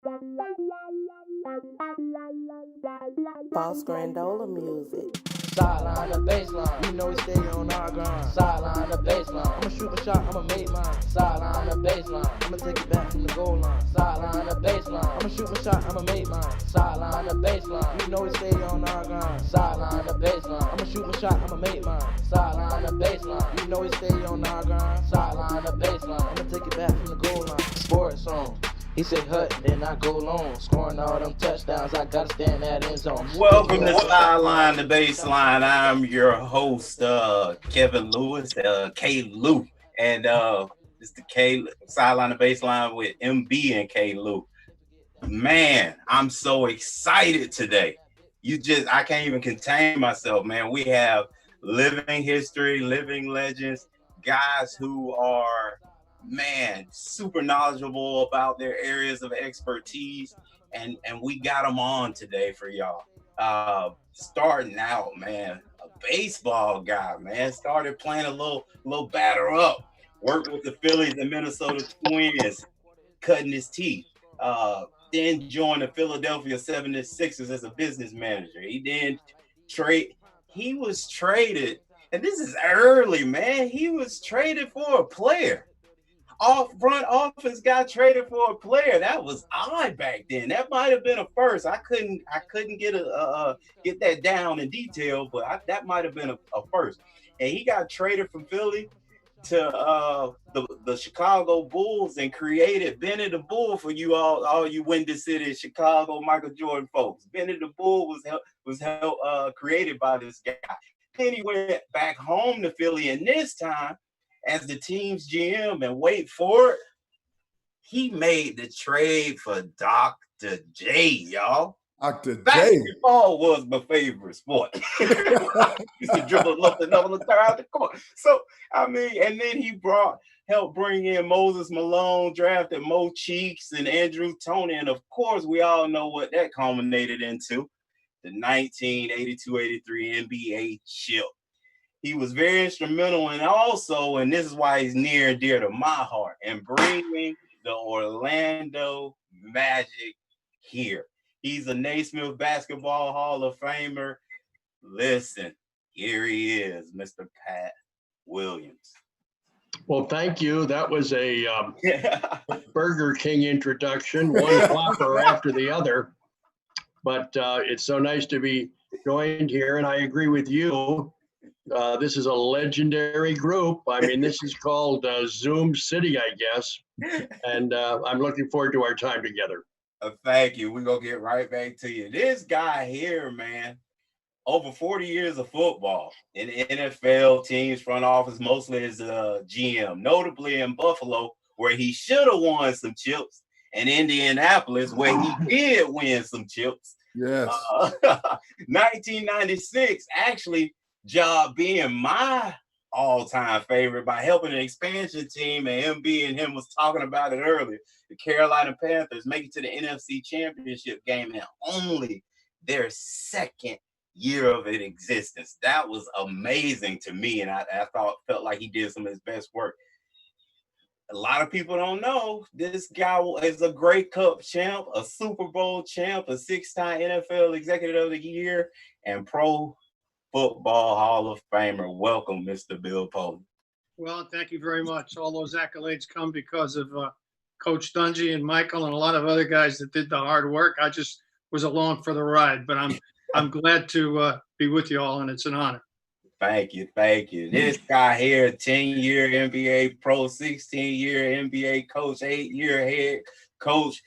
Boss Grandola music. Sideline the baseline, you know we stay on our grind. Sideline the baseline, I'ma shoot my shot, I'ma make mine. Sideline the baseline, I'ma take it back from the goal line. Sideline the baseline, I'ma shoot my shot, I'ma make mine. Sideline the baseline, you know we stay on our grind. Sideline the baseline, I'ma shoot my shot, I'ma make mine. Sideline the baseline, you know we stay on our grind. Sideline the baseline, I'ma take it back from the goal line. Sports song. He said hut, then I go long. Scoring all them touchdowns, I gotta stand that end zone. Welcome to Sideline the Baseline. I'm your host, Kevin Lewis, K. Lou. And it's the K Sideline the Baseline with MB and K. Lou. Man, I'm so excited today. I can't even contain myself, man. We have living history, living legends, guys who are super knowledgeable about their areas of expertise, and we got them on today for y'all. Starting out, man, a baseball guy, man, started playing a little batter up, worked with the Phillies and Minnesota Twins, cutting his teeth. Then joined the Philadelphia 76ers as a business manager. He was traded, and this is early, man. He was traded for a player. Front office got traded for a player. That was odd back then. That might have been a first. I couldn't get get that down in detail, but that might have been a first. And he got traded from Philly to the Chicago Bulls and created Benny the Bull for you all you Windy City, Chicago, Michael Jordan folks. Benny the Bull was created by this guy. Then he went back home to Philly, and this time, as the team's GM, and wait for it, he made the trade for Dr. J, y'all. Dr. J. Basketball was my favorite sport. Used to dribble up and double and out the court. So, I mean, and then he helped bring in Moses Malone, drafted Mo Cheeks and Andrew Toney. And of course, we all know what that culminated into, the 1982-83 NBA chip. He was very instrumental, and also, and this is why he's near and dear to my heart, in bringing the Orlando Magic here. He's a Naismith Basketball Hall of Famer. Listen, here he is, Mr. Pat Williams. Well, thank you. That was a Burger King introduction, one flopper after the other. But it's so nice to be joined here, and I agree with you. This is a legendary group. I mean, this is called Zoom City, I guess. And I'm looking forward to our time together. Thank you. We're going to get right back to you. This guy here, man, over 40 years of football in the NFL teams, front office, mostly as a GM, notably in Buffalo, where he should have won some chips, and Indianapolis, where he did win some chips. Yes. 1996, actually, job being my all-time favorite by helping an expansion team, and MB and him was talking about it earlier. The Carolina Panthers make it to the NFC Championship game in only their second year of its existence. That was amazing to me, and I felt like he did some of his best work. A lot of people don't know this guy is a Grey Cup champ, a Super Bowl champ, a 6-time NFL Executive of the Year, and Pro Football Hall of Famer. Welcome, Mr. Bill Polian. Well, thank you very much. All those accolades come because of Coach Dungy and Michael and a lot of other guys that did the hard work. I just was along for the ride, but I'm glad to be with you all, and it's an honor. Thank you. This guy here, 10-year NBA pro, 16-year NBA coach, 8-year head coach,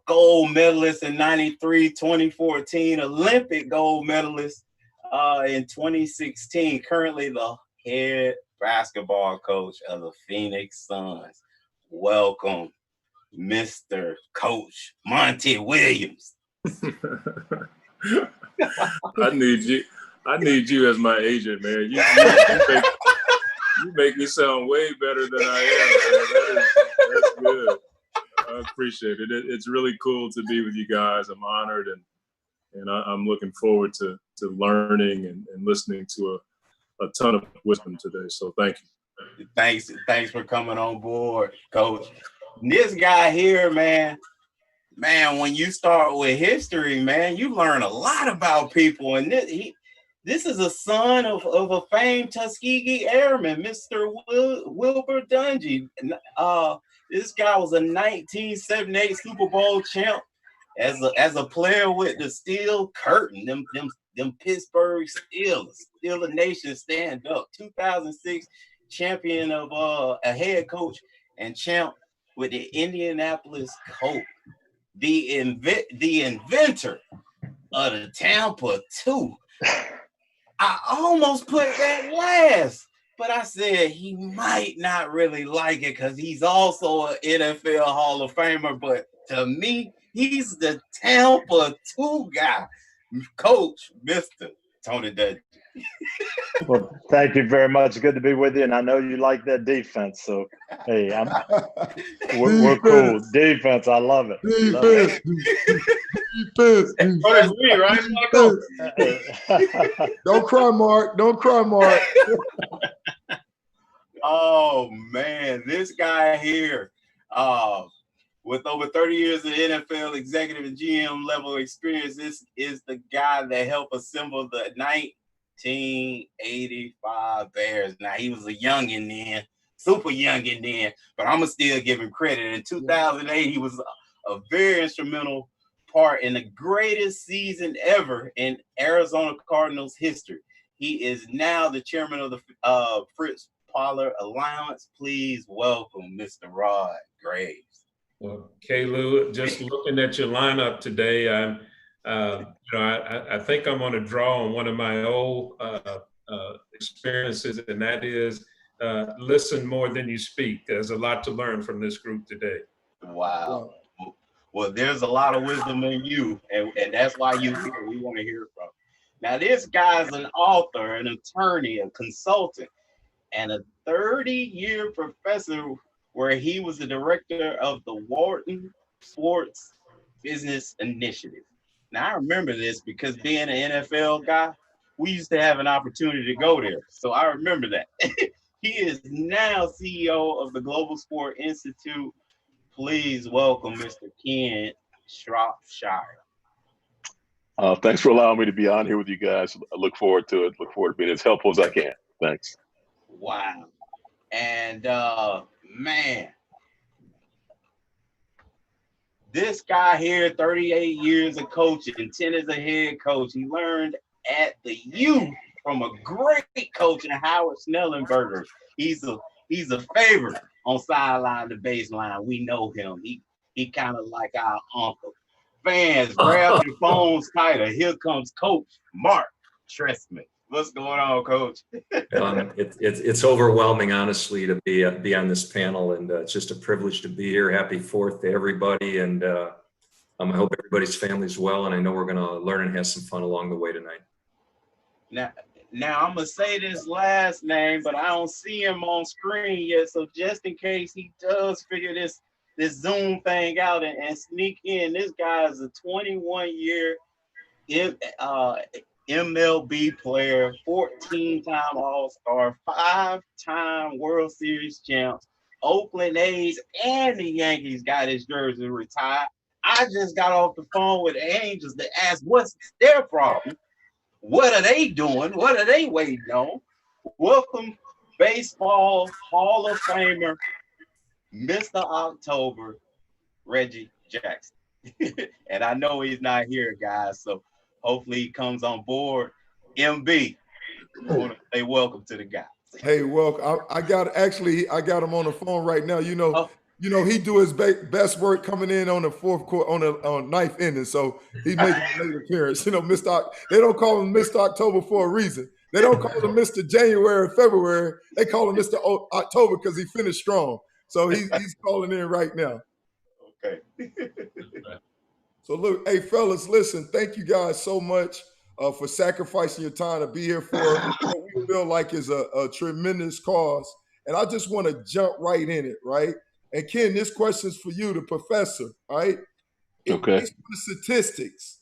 gold medalist in 93, 2014, Olympic gold medalist in 2016, currently the head basketball coach of the Phoenix Suns. Welcome, Mr. Coach Monty Williams. I need you as my agent, man. You make me sound way better than I am, man. That's good. I appreciate it. It's really cool to be with you guys. I'm honored, and I'm looking forward to learning and listening to a ton of wisdom today. So thank you. Thanks for coming on board, Coach. This guy here, man, Man, when you start with history, man, you learn a lot about people. And this is a son of a famed Tuskegee Airman, Mr. Wilbur Dungy. This guy was a 1978 Super Bowl champ as a player with the Steel Curtain, them Pittsburgh Steelers, Steeler Nation stand up. 2006 champion of a head coach and champ with the Indianapolis Colts. The inventor of the Tampa 2. I almost put that last, but I said he might not really like it because he's also an NFL Hall of Famer. But to me, he's the Tampa 2 guy, Coach Mr. Tony Dungy. Well, thank you very much. Good to be with you, and I know you like that defense. So, hey, we're cool. Defense, I love it. Defense. So does we, right, Michael? Don't cry, Mark. Don't cry, Mark. Oh man, this guy here, with over 30 years of NFL executive and GM level experience, this is the guy that helped assemble the 1985 Bears. Now, he was a youngin' then, super youngin' then, but I'm going to still give him credit. In 2008, he was a very instrumental part in the greatest season ever in Arizona Cardinals history. He is now the chairman of the Fritz Pollard Alliance. Please welcome Mr. Rod Graves. Well, K-Lou, just looking at your lineup today, I think I'm going to draw on one of my old experiences, and that is listen more than you speak. There's a lot to learn from this group today. Wow. Well, there's a lot of wisdom in you, and that's why you're here. We want to hear from. Now, this guy's an author, an attorney, a consultant, and a 30-year professor where he was the director of the Wharton Sports Business Initiative. Now, I remember this because being an NFL guy, we used to have an opportunity to go there. So I remember that. He is now CEO of the Global Sport Institute. Please welcome Mr. Ken Shropshire. Thanks for allowing me to be on here with you guys. I look forward to it. Look forward to being as helpful as I can. Thanks. Wow. And man, this guy here, 38 years of coaching, 10 as a head coach. He learned at the U from a great coach in Howard Snellenberger. He's a favorite on sideline to baseline. We know him. He kind of like our uncle. Fans, grab your phones tighter. Here comes Coach Marc Trestman. What's going on, Coach? It's overwhelming, honestly, to be on this panel, and it's just a privilege to be here. Happy 4th to everybody, and I hope everybody's family's well, and I know we're going to learn and have some fun along the way tonight. Now I'm going to say this last name, but I don't see him on screen yet, so just in case he does figure this Zoom thing out and sneak in, this guy is a 21-year MLB player, 14-time All-Star, 5-time World Series champs. Oakland A's and the Yankees got his jersey retired. I just got off the phone with the Angels to ask what's their problem. What are they doing? What are they waiting on? Welcome, Baseball Hall of Famer, Mr. October, Reggie Jackson. And I know he's not here, guys, so hopefully he comes on board. MB, I want to say welcome to the guys. Hey, welcome. I got him on the phone right now. You know, he do his best work coming in on the fourth quarter, on ninth inning. So he making a late appearance. You know, they don't call him Mr. October for a reason. They don't call him Mr. January or February. They call him Mr. October because he finished strong. So he's calling in right now. Okay. So look, hey fellas, listen, thank you guys so much for sacrificing your time to be here for what we feel like is a tremendous cause. And I just want to jump right in it, right? And Ken, this question is for you, the professor, right? Okay. Based on the statistics,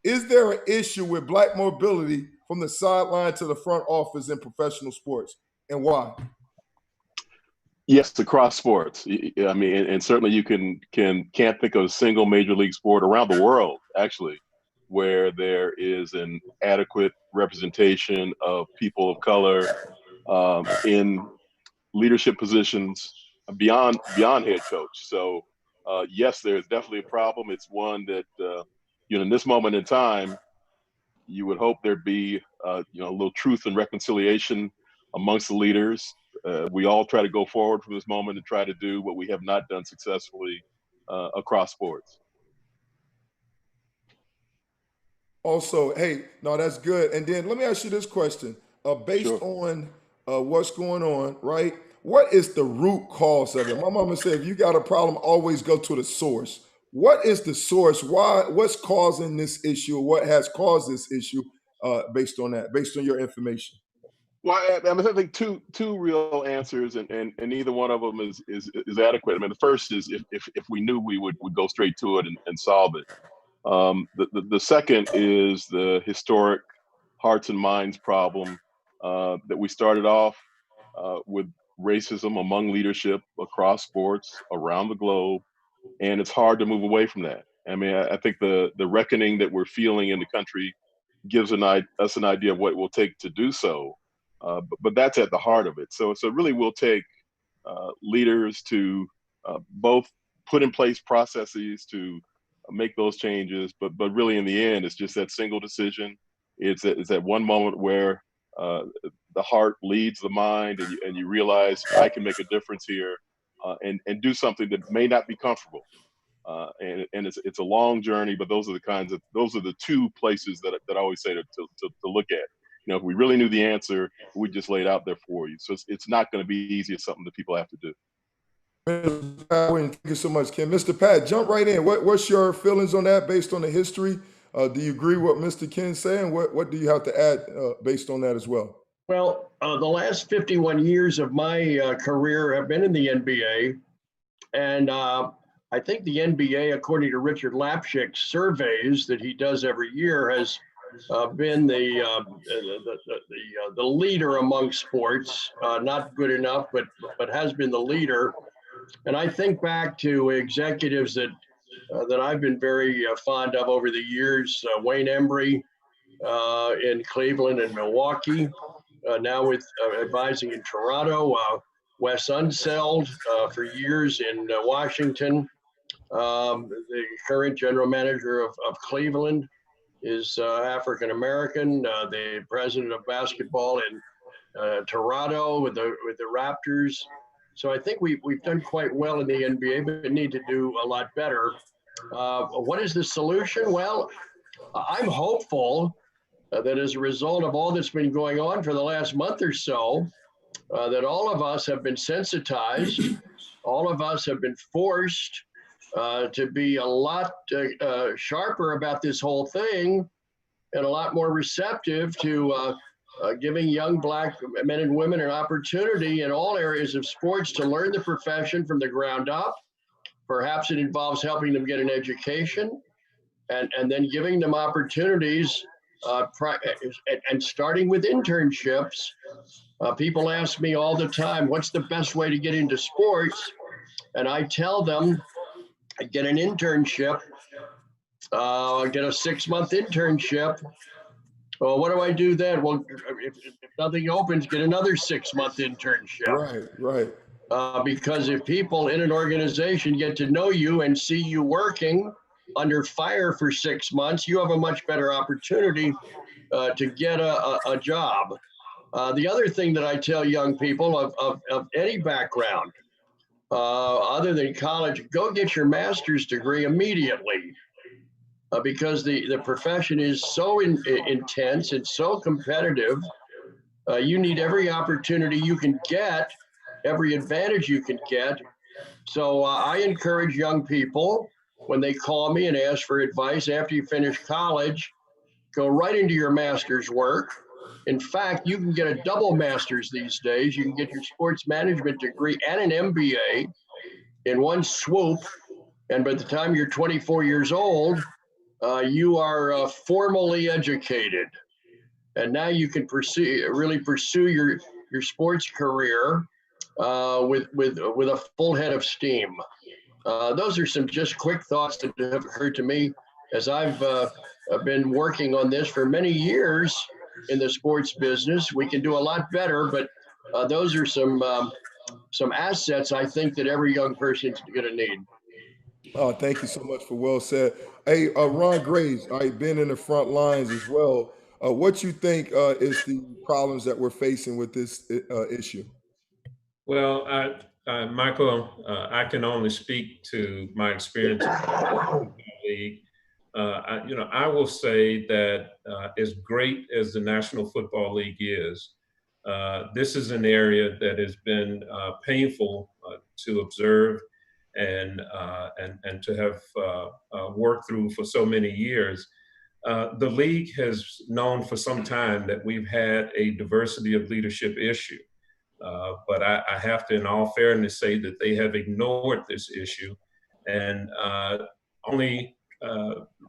is there an issue with Black mobility from the sideline to the front office in professional sports, and why? Yes, across sports. I mean, and certainly you can't think of a single major league sport around the world, actually, where there is an adequate representation of people of color in leadership positions beyond head coach. So yes, there's definitely a problem. It's one that in this moment in time, you would hope there'd be a little truth and reconciliation amongst the leaders. We all try to go forward from this moment and try to do what we have not done successfully across sports. Also, hey, no, that's good. And then let me ask you this question. Based Sure. on what's going on, right? What is the root cause of it? My mama said, if you got a problem, always go to the source. What is the source? What's causing this issue? What has caused this issue based on that, based on your information? Well, I think two real answers, and neither one of them is adequate. I mean, the first is if we knew, we would go straight to it and solve it. The second is the historic hearts and minds problem that we started off with racism among leadership across sports around the globe, and it's hard to move away from that. I mean, I think the reckoning that we're feeling in the country gives us an idea of what it will take to do so, but that's at the heart of it. So it really will take leaders to both put in place processes to make those changes, but really in the end, it's just that single decision. It's that one moment where the heart leads the mind, and you realize I can make a difference here, and do something that may not be comfortable. And it's a long journey, but those are the two places that I always say to look at. If we really knew the answer, we just laid out there for you. So it's not going to be easy. It's something that people have to do. Thank you so much, Ken. Mr. Pat, jump right in. What's your feelings on that based on the history? Do you agree with what Mr. Ken's saying? What do you have to add based on that as well? Well, the last 51 years of my career have been in the NBA. And I think the NBA, according to Richard Lapchick's surveys that he does every year, has been the leader among sports. Not good enough, but has been the leader. And I think back to executives that I've been very fond of over the years. Wayne Embry in Cleveland and Milwaukee, now with advising in Toronto. Wes Unseld for years in Washington. The current general manager of Cleveland is African American. The president of basketball in Toronto with the Raptors. So I think we've done quite well in the NBA, but need to do a lot better. What is the solution? Well, I'm hopeful that as a result of all that's been going on for the last month or so, that all of us have been sensitized, all of us have been forced to be a lot sharper about this whole thing, and a lot more receptive to giving young Black men and women an opportunity in all areas of sports to learn the profession from the ground up. Perhaps it involves helping them get an education, and then giving them opportunities and starting with internships. People ask me all the time, what's the best way to get into sports? And I tell them, get an internship, get a 6-month internship. Well, what do I do then? Well, if nothing opens, get another 6-month internship. Right. Because if people in an organization get to know you and see you working under fire for 6 months, you have a much better opportunity to get a job. The other thing that I tell young people of any background, other than college, go get your master's degree immediately. Because the profession is so intense and so competitive. You need every opportunity you can get, every advantage you can get. So I encourage young people, when they call me and ask for advice after you finish college, go right into your master's work. In fact, you can get a double master's these days. You can get your sports management degree and an MBA in one swoop. And by the time you're 24 years old, you are formally educated, and now you can really pursue your sports career with a full head of steam. Those are some just quick thoughts that have occurred to me as I've been working on this for many years in the sports business. We can do a lot better, but those are some assets I think that every young person's going to need. Oh, thank you so much for well said. Hey, Ron Graves, been in the front lines as well. What you think is the problems that we're facing with this issue? Well, Michael, I can only speak to my experience in the league. I will say that as great as the National Football League is, this is an area that has been painful to observe and to have worked through for so many years. The league has known for some time that we've had a diversity of leadership issue. But I have to, in all fairness, say that they have ignored this issue and only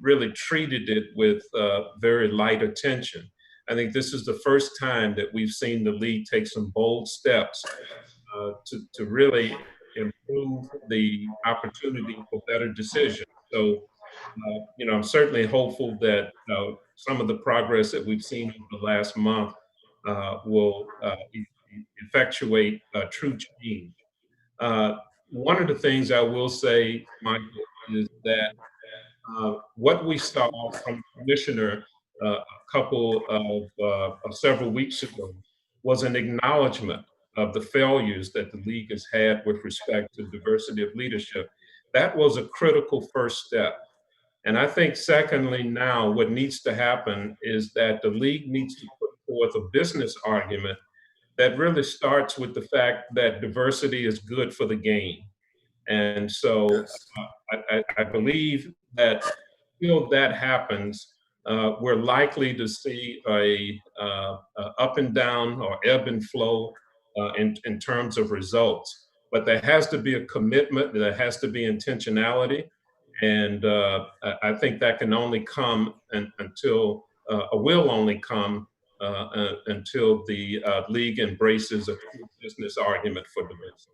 really treated it with very light attention. I think this is the first time that we've seen the league take some bold steps to really improve the opportunity for better decisions. So, I'm certainly hopeful that some of the progress that we've seen over the last month will effectuate true change. One of the things I will say, Michael, is that what we saw from the commissioner a couple of several weeks ago was an acknowledgement of the failures that the league has had with respect to diversity of leadership. That was a critical first step. And I think secondly now what needs to happen is that the league needs to put forth a business argument that really starts with the fact that diversity is good for the game. And so I believe that until that happens, we're likely to see a up and down or ebb and flow in terms of results. But there has to be a commitment, there has to be intentionality. And I think that can only come until the league embraces a business argument for diversity.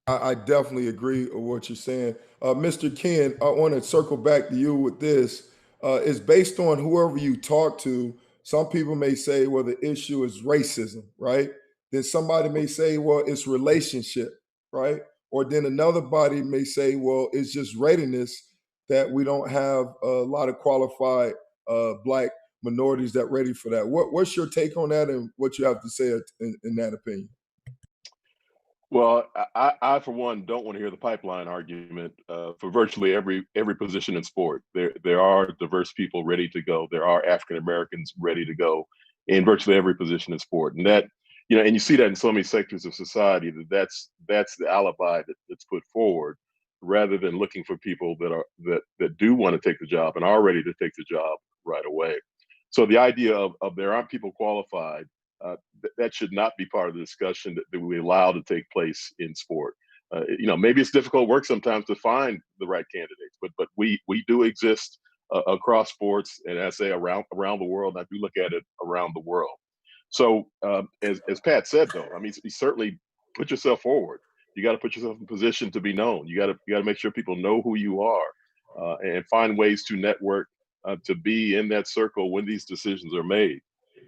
I definitely agree with what you're saying. Mr. Ken, I want to circle back to you with this. It's based on whoever you talk to. Some people may say, well, the issue is racism, right? Then somebody may say, well, it's relationship, right? Or then another body may say, well, it's just readiness that we don't have a lot of qualified Black minorities that ready for that. What's your take on that and what you have to say in that opinion? Well, I for one don't want to hear the pipeline argument for virtually every position in sport. There are diverse people ready to go. There are African Americans ready to go in virtually every position in sport, and that and you see that in so many sectors of society that's the alibi that's put forward, rather than looking for people that do want to take the job and are ready to take the job right away. So the idea of there aren't people qualified. That should not be part of the discussion that we allow to take place in sport. Maybe it's difficult work sometimes to find the right candidates, but we do exist across sports, and I say around the world. I do look at it around the world. So as Pat said, though, I mean, you certainly put yourself forward. You got to put yourself in position to be known. You got to make sure people know who you are, and find ways to network to be in that circle when these decisions are made.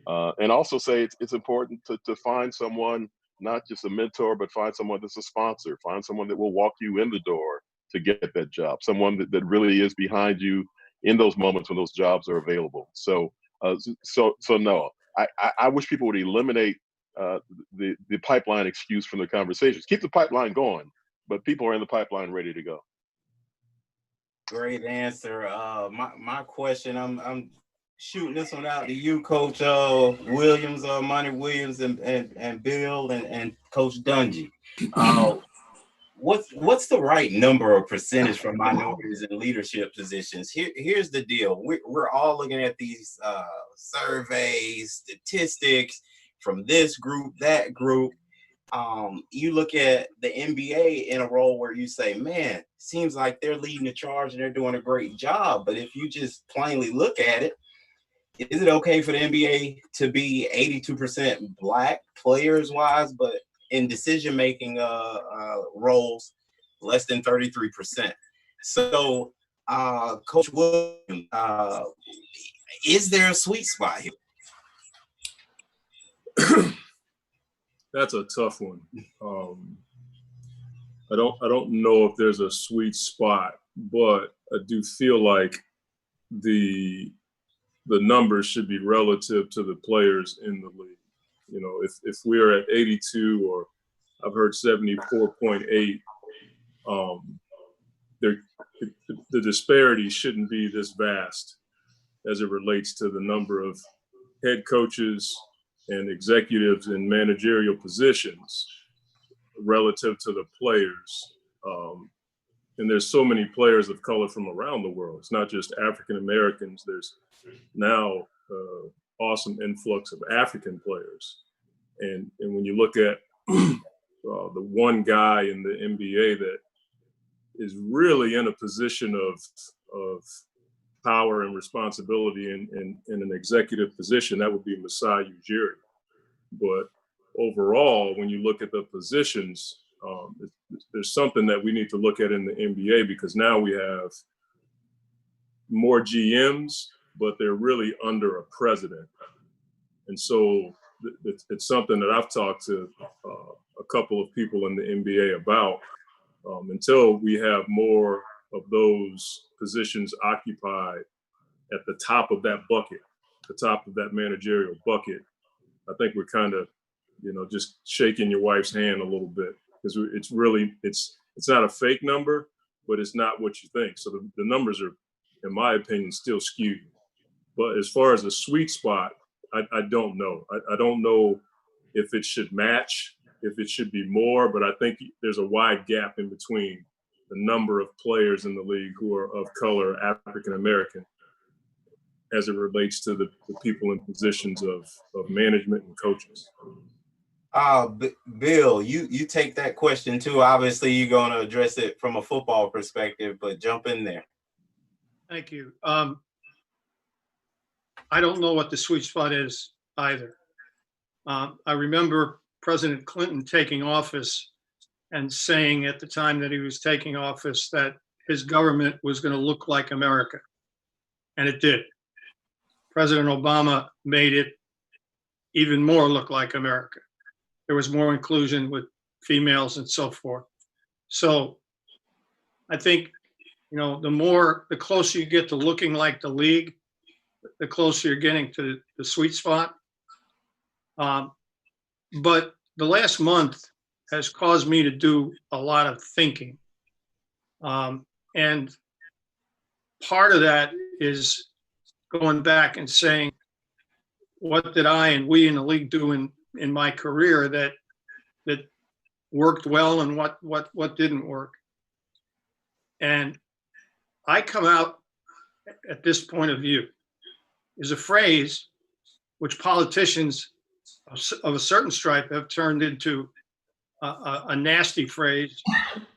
And also say it's important to find someone, not just a mentor, but find someone that's a sponsor, find someone that will walk you in the door to get that job, someone that really is behind you in those moments when those jobs are available. So no, I wish people would eliminate the pipeline excuse from the conversations. Keep the pipeline going, but people are in the pipeline ready to go. Great answer. My question, I'm shooting this one out to you, Coach Williams, Monty Williams, and Bill, and Coach Dungy. What's the right number or percentage for minorities in leadership positions? Here's the deal. We're all looking at these surveys, statistics from this group, that group. You look at the NBA in a role where you say, man, seems like they're leading the charge and they're doing a great job. But if you just plainly look at it, is it okay for the NBA to be 82% Black players wise, but in decision-making roles, less than 33%. So, Coach Williams, is there a sweet spot here? That's a tough one. I don't know if there's a sweet spot, but I do feel like the numbers should be relative to the players in the league. You know, if we're at 82 or I've heard 74.8, the disparity shouldn't be this vast as it relates to the number of head coaches and executives in managerial positions relative to the players. And there's so many players of color from around the world. It's not just African Americans. There's now awesome influx of African players. And when you look at the one guy in the NBA that is really in a position of power and responsibility in an executive position, that would be Masai Ujiri. But overall, when you look at the positions, there's something that we need to look at in the NBA, because now we have more GMs, but they're really under a president. And so it's something that I've talked to a couple of people in the NBA about. Until we have more of those positions occupied at the top of that bucket, the top of that managerial bucket, I think we're kind of, just shaking your wife's hand a little bit, because it's really, it's not a fake number, but it's not what you think. So the numbers are, in my opinion, still skewed. But as far as a sweet spot, I don't know. I don't know if it should match, if it should be more, but I think there's a wide gap in between the number of players in the league who are of color, African American, as it relates to the people in positions of management and coaches. Bill, you take that question too. Obviously, you're going to address it from a football perspective, but jump in there. Thank you. I don't know what the sweet spot is either. I remember President Clinton taking office and saying at the time that he was taking office that his government was going to look like America. And it did. President Obama made it even more look like America. There was more inclusion with females and so forth. So I think, the closer you get to looking like the league, the closer you're getting to the sweet spot. But the last month has caused me to do a lot of thinking. And part of that is going back and saying, what did I and we in the league do in my career that worked well, and what didn't work? And I come out at this point of view is a phrase which politicians of a certain stripe have turned into a nasty phrase,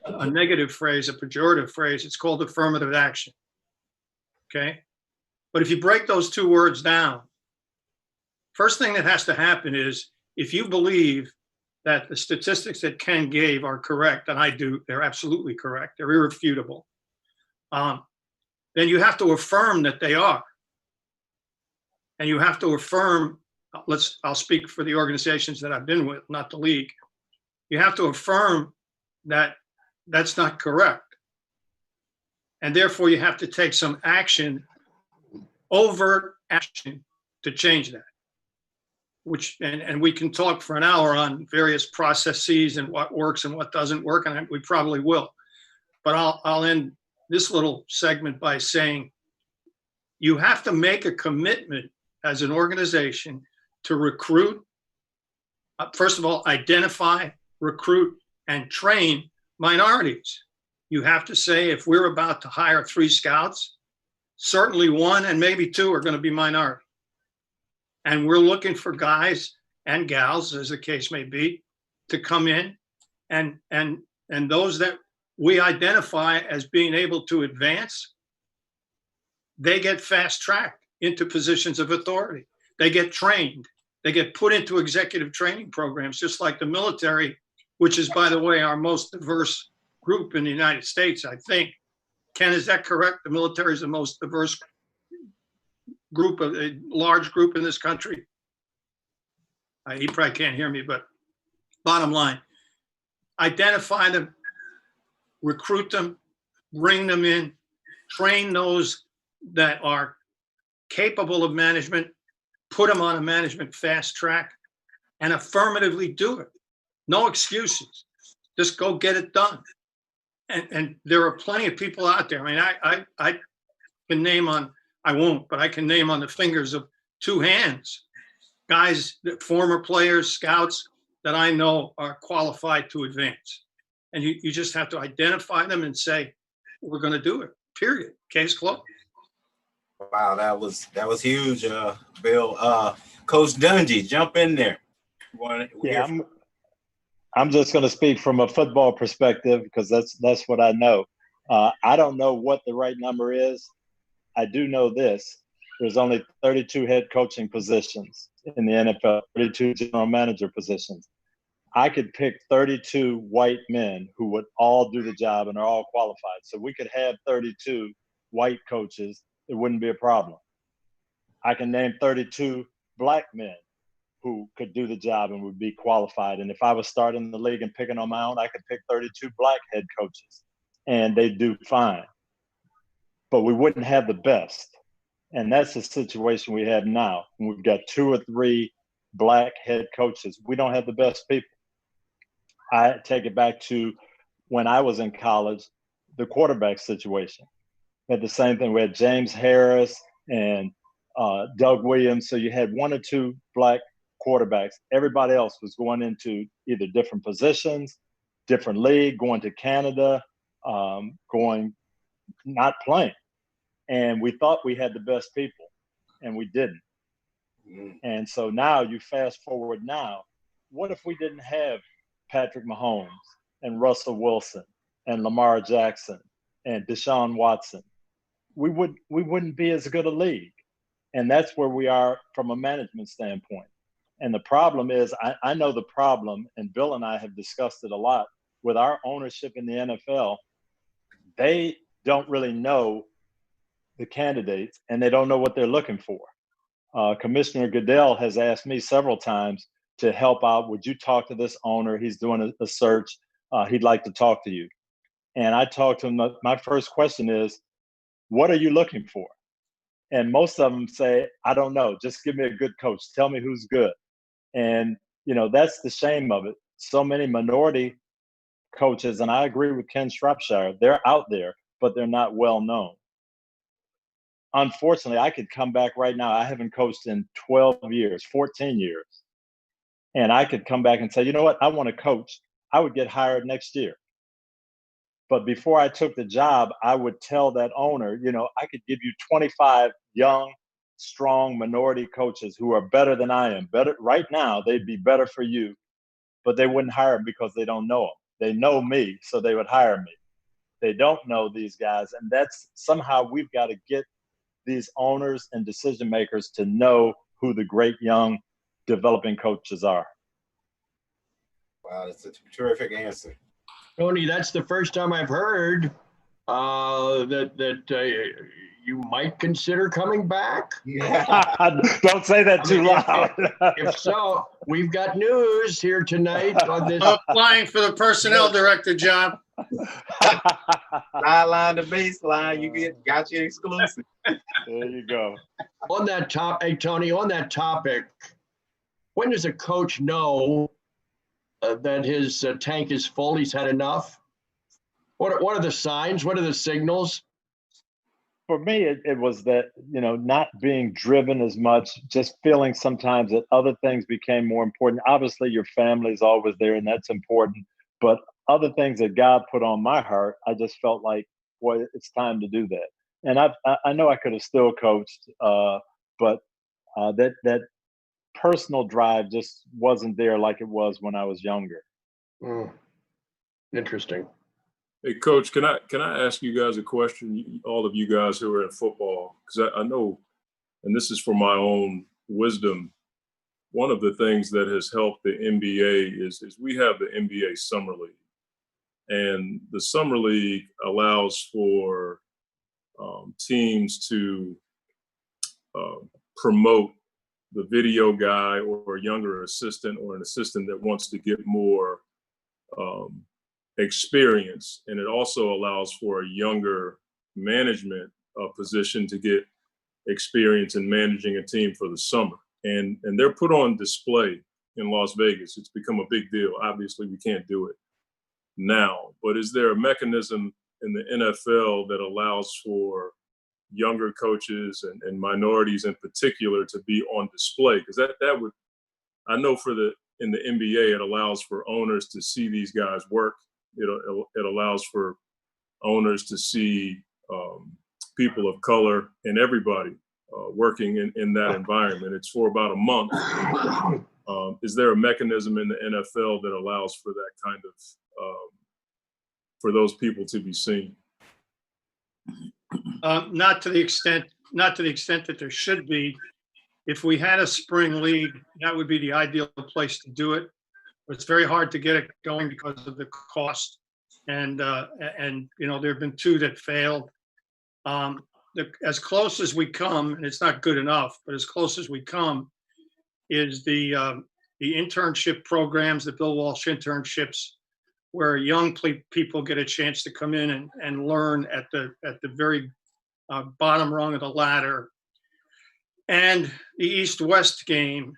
a negative phrase, a pejorative phrase. It's called affirmative action. Okay? But if you break those two words down, first thing that has to happen is, if you believe that the statistics that Ken gave are correct, and I do, they're absolutely correct, they're irrefutable, then you have to affirm that they are. And you have to affirm, I'll speak for the organizations that I've been with, not the league. You have to affirm that that's not correct. And therefore you have to take some action, overt action, to change that. And we can talk for an hour on various processes and what works and what doesn't work, and we probably will. But I'll end this little segment by saying you have to make a commitment as an organization to recruit, first of all, identify, recruit, and train minorities. You have to say, if we're about to hire 3 scouts, certainly 1 and maybe 2 are going to be minority. And we're looking for guys and gals, as the case may be, to come in and those that we identify as being able to advance, they get fast-tracked into positions of authority. They get trained. They get put into executive training programs, just like the military which is, by the way, our most diverse group in the United States, I think. Ken, is that correct? The military is the most diverse group, a large group in this country. He probably can't hear me, but bottom line, identify them, recruit them, bring them in, train those that are capable of management, put them on a management fast track, and affirmatively do it. No excuses. Just go get it done. And there are plenty of people out there. I mean, I can name on, I won't, but I can name on the fingers of two hands, guys, former players, scouts that I know are qualified to advance. And you just have to identify them and say, we're going to do it, period. Case closed. Wow, that was huge, Bill. Coach Dungy, jump in there. Yeah, I'm just going to speak from a football perspective because that's what I know. I don't know what the right number is. I do know this. There's only 32 head coaching positions in the NFL, 32 general manager positions. I could pick 32 white men who would all do the job and are all qualified. So we could have 32 white coaches. It wouldn't be a problem. I can name 32 black men who could do the job and would be qualified. And if I was starting the league and picking on my own, I could pick 32 black head coaches and they do fine. But we wouldn't have the best. And that's the situation we have now. We've got 2 or 3 black head coaches. We don't have the best people. I take it back to when I was in college, the quarterback situation. We had the same thing. We had James Harris and Doug Williams. So you had 1 or 2 black quarterbacks. Everybody else was going into either different positions, different league, going to Canada, not playing. And we thought we had the best people, and we didn't. And so now you fast forward now, what if we didn't have Patrick Mahomes and Russell Wilson and Lamar Jackson and Deshaun Watson? We wouldn't be as good a league. And that's where we are from a management standpoint. And the problem is, I know the problem, and Bill and I have discussed it a lot, with our ownership in the NFL, they don't really know the candidates and they don't know what they're looking for. Commissioner Goodell has asked me several times to help out. Would you talk to this owner? He's doing a search. He'd like to talk to you. And I talked to him. My first question is, what are you looking for? And most of them say, I don't know. Just give me a good coach. Tell me who's good. And, that's the shame of it. So many minority coaches, and I agree with Ken Shropshire, they're out there, but they're not well known. Unfortunately, I could come back right now. I haven't coached in 12 years, 14 years. And I could come back and say, you know what? I want to coach. I would get hired next year. But before I took the job, I would tell that owner, I could give you 25 young, strong minority coaches who are better than I am. Better right now, they'd be better for you, but they wouldn't hire them because they don't know them. They know me, so they would hire me. They don't know these guys. And that's somehow we've got to get these owners and decision makers to know who the great young developing coaches are. Wow, that's a terrific answer. Tony, that's the first time I've heard that you might consider coming back. Don't say that too loud. If so, we've got news here tonight on this. Applying for the personnel director job. Sideline to baseline, you got your exclusive. There you go. On that hey Tony, on that topic, when does a coach know that his tank is full? He's had enough. What are the signs? What are the signals? For me, it was that, not being driven as much, just feeling sometimes that other things became more important. Obviously, your family is always there, and that's important. But other things that God put on my heart, I just felt like, boy, it's time to do that. And I know I could have still coached, but that personal drive just wasn't there like it was when I was younger. Interesting. Hey, Coach, can I ask you guys a question? All of you guys who are in football, because I know, and this is for my own wisdom, one of the things that has helped the NBA is we have the NBA Summer League. And the Summer League allows for teams to promote the video guy or a younger assistant or an assistant that wants to get more experience. And it also allows for a younger management position to get experience in managing a team for the summer. And they're put on display in Las Vegas. It's become a big deal. Obviously, we can't do it now, but is there a mechanism in the NFL that allows for younger coaches and minorities in particular to be on display? Because that would, I know in the NBA, it allows for owners to see these guys work. It allows for owners to see people of color and everybody working in that environment. It's for about a month. Is there a mechanism in the NFL that allows for that kind of, for those people to be seen? Not to the extent that there should be. If we had a spring league, that would be the ideal place to do it. But it's very hard to get it going because of the cost. And you know, there have been 2 that failed. As close as we come, and it's not good enough, but as close as we come, is the internship programs, the Bill Walsh internships, where young people get a chance to come in and learn at the very bottom rung of the ladder. And the East-West game,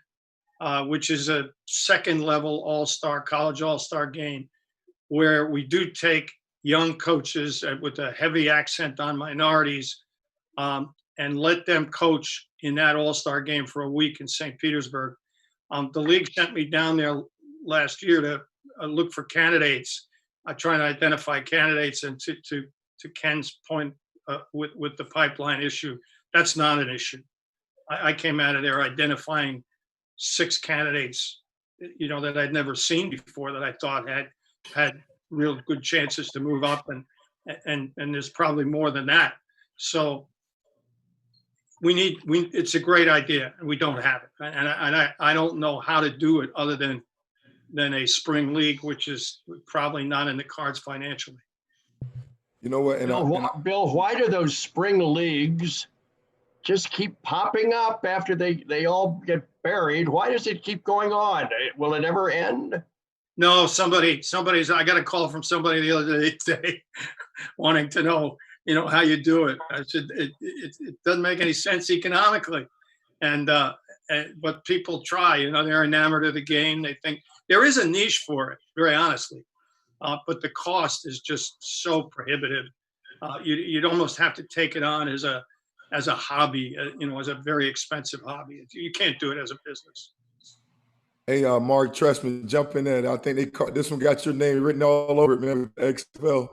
which is a second-level all-star, college all-star game, where we do take young coaches with a heavy accent on minorities and let them coach in that all-star game for a week in St. Petersburg. The league sent me down there last year to look for candidates, trying to identify candidates, and to Ken's point with the pipeline issue, that's not an issue. I came out of there identifying 6 candidates, you know, that I'd never seen before, that I thought had real good chances to move up, and there's probably more than that. So it's a great idea, and we don't have it, and I don't know how to do it other than a spring league, which is probably not in the cards financially. You know what? Bill, why do those spring leagues just keep popping up after they all get buried? Why does it keep going on? Will it ever end? No, I got a call from somebody the other day wanting to know, you know, how you do it. I said, it doesn't make any sense economically. But people try, you know, they're enamored of the game. They think there is a niche for it, very honestly. But the cost is just so prohibitive. You'd almost have to take it on as a hobby, you know, as a very expensive hobby. You can't do it as a business. Hey, Marc Trestman, jump in there. I think this one got your name written all over it, man. XFL.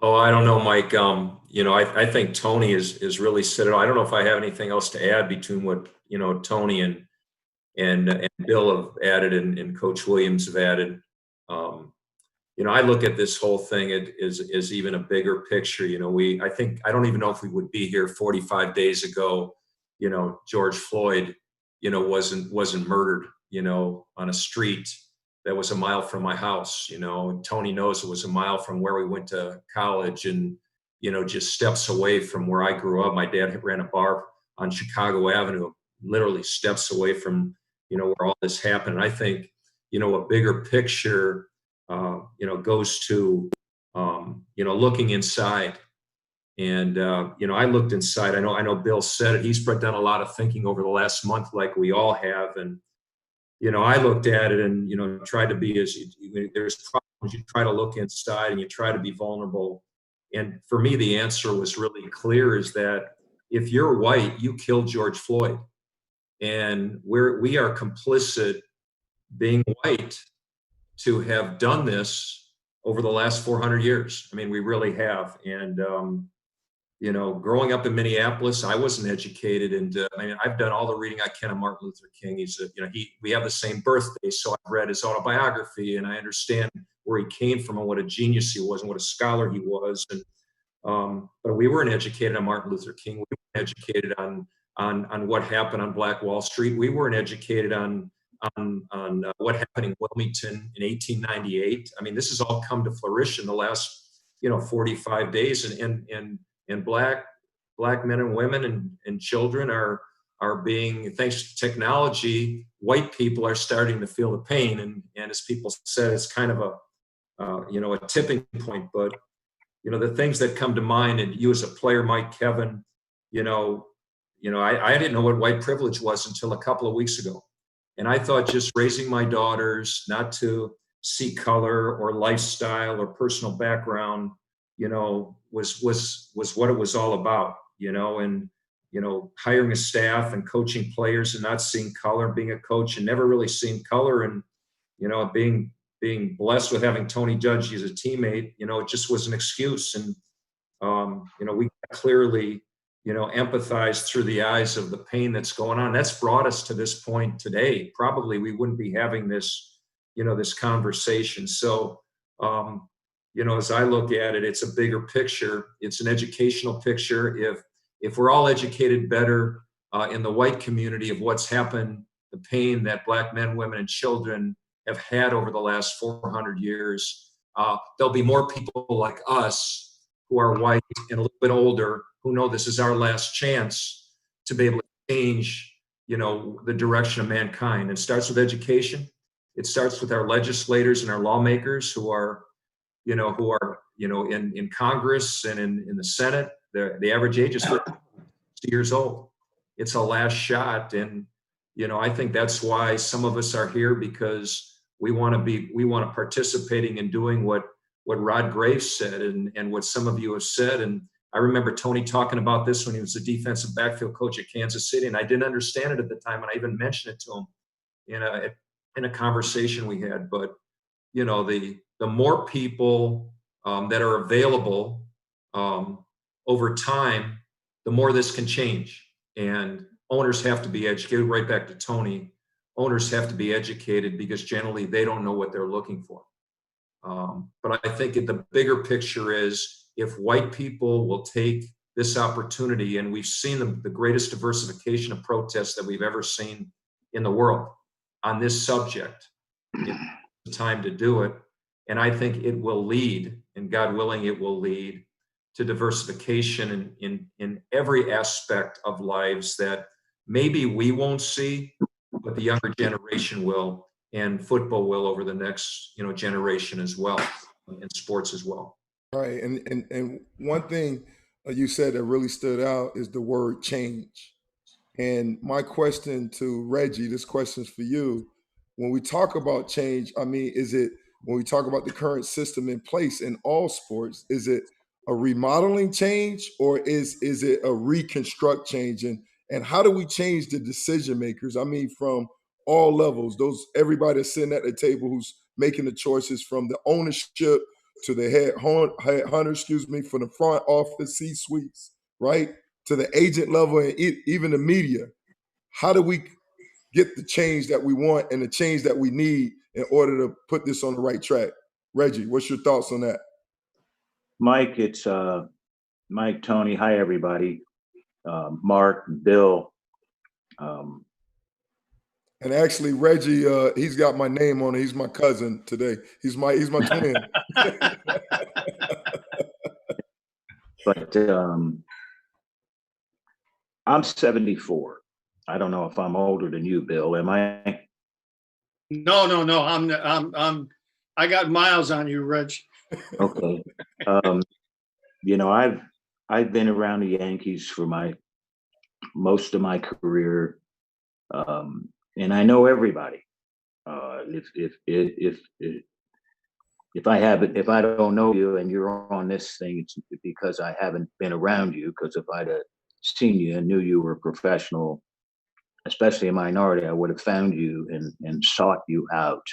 Oh, I don't know, Mike. You know, I think Tony is really set it. I don't know if I have anything else to add between what, you know, Tony and Bill have added and Coach Williams have added. You know, I look at this whole thing as even a bigger picture. You know, I don't even know if we would be here 45 days ago. You know, George Floyd, you know, wasn't murdered, you know, on a street that was a mile from my house. You know, and Tony knows it was a mile from where we went to college, and, you know, just steps away from where I grew up. My dad ran a bar on Chicago Avenue, literally steps away from, you know, where all this happened. And I think, you know, a bigger picture, you know, goes to, you know, looking inside. And, you know, I looked inside. I know Bill said it. He's done a lot of thinking over the last month, like we all have. And, you know, I looked at it and, you know, tried to be there's problems, you try to look inside and you try to be vulnerable. And for me, the answer was really clear, is that if you're white, you killed George Floyd. And we are complicit, being white, to have done this over the last 400 years. I mean, we really have. And, you know, growing up in Minneapolis, I wasn't educated. And I mean, I've done all the reading I can of Martin Luther King. We have the same birthday. So I've read his autobiography and I understand where he came from and what a genius he was and what a scholar he was. And, but we weren't educated on Martin Luther King. We weren't educated on on what happened on Black Wall Street. We weren't educated on what happened in Wilmington in 1898. I mean, this has all come to fruition the last 45 days, and black men and women and children are being, thanks to technology, white people are starting to feel the pain, and as people said, it's kind of a tipping point. But the things that come to mind, and you as a player, Mike, Kevin, I didn't know what white privilege was until a couple of weeks ago. And I thought just raising my daughters not to see color or lifestyle or personal background, was what it was all about, and, hiring a staff and coaching players and not seeing color, being a coach and never really seeing color, and, being blessed with having Tony Judge as a teammate, it just was an excuse. And, we clearly, empathize through the eyes of the pain that's going on. That's brought us to this point today. Probably we wouldn't be having this, this conversation. So, as I look at it, it's a bigger picture. It's an educational picture. If we're all educated better in the white community of what's happened, the pain that Black men, women, and children have had over the last 400 years, there'll be more people like us who are white and a little bit older who know this is our last chance to be able to change, the direction of mankind. It starts with education. It starts with our legislators and our lawmakers who are in Congress and in the Senate. The average age is 50 years old. It's a last shot. And, I think that's why some of us are here, because we want to participating in doing what Rod Graves said and what some of you have said. And I remember Tony talking about this when he was the defensive backfield coach at Kansas City, and I didn't understand it at the time, and I even mentioned it to him in a conversation we had. But the more people that are available over time, the more this can change. And owners have to be educated. Right back to Tony, owners have to be educated, because generally they don't know what they're looking for. But I think the bigger picture is, if white people will take this opportunity, and we've seen the greatest diversification of protests that we've ever seen in the world on this subject, it's the time to do it. And I think it will lead, and God willing, it will lead to diversification in every aspect of lives that maybe we won't see, but the younger generation will, and football will over the next generation as well, and sports as well. Right. And one thing you said that really stood out is the word change. And my question to Reggie, this question's for you. When we talk about change, I mean, when we talk about the current system in place in all sports, is it a remodeling change, or is it a reconstruct change? And how do we change the decision makers? I mean, from all levels, everybody that's sitting at the table who's making the choices, from the ownership to the head hunter, from the front office, C-suites, right, to the agent level, and even the media. How do we get the change that we want and the change that we need in order to put this on the right track? Reggie, what's your thoughts on that? Mike, it's Mike, Tony. Hi, everybody. Marc, Bill. And actually, Reggie, he's got my name on it. He's my cousin today. He's my twin. But I'm 74. I don't know if I'm older than you, Bill. Am I? No. I got miles on you, Reg. Okay. I've been around the Yankees for most of my career. And I know everybody. If I don't know you and you're on this thing, it's because I haven't been around you. Because if I'd have seen you and knew you were a professional, especially a minority, I would have found you and sought you out.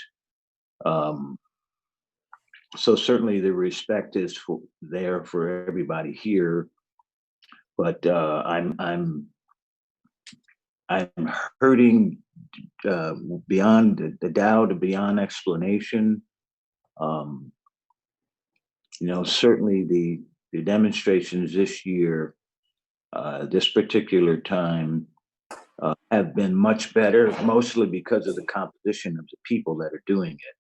So certainly the respect is there for everybody here, but I'm hurting beyond the doubt, beyond explanation. Certainly the demonstrations this year, this particular time, have been much better, mostly because of the composition of the people that are doing it.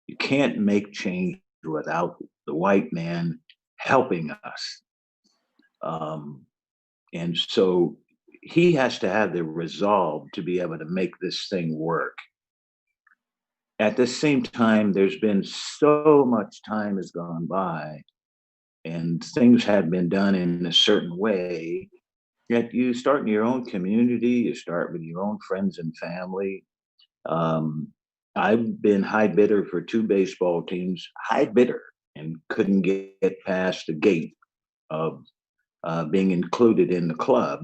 You can't make change without the white man helping us. And so he has to have the resolve to be able to make this thing work. At the same time, there's been so much time has gone by and things have been done in a certain way that you start in your own community, you start with your own friends and family. I've been high bidder for 2 baseball teams, high bidder, and couldn't get past the gate of being included in the club.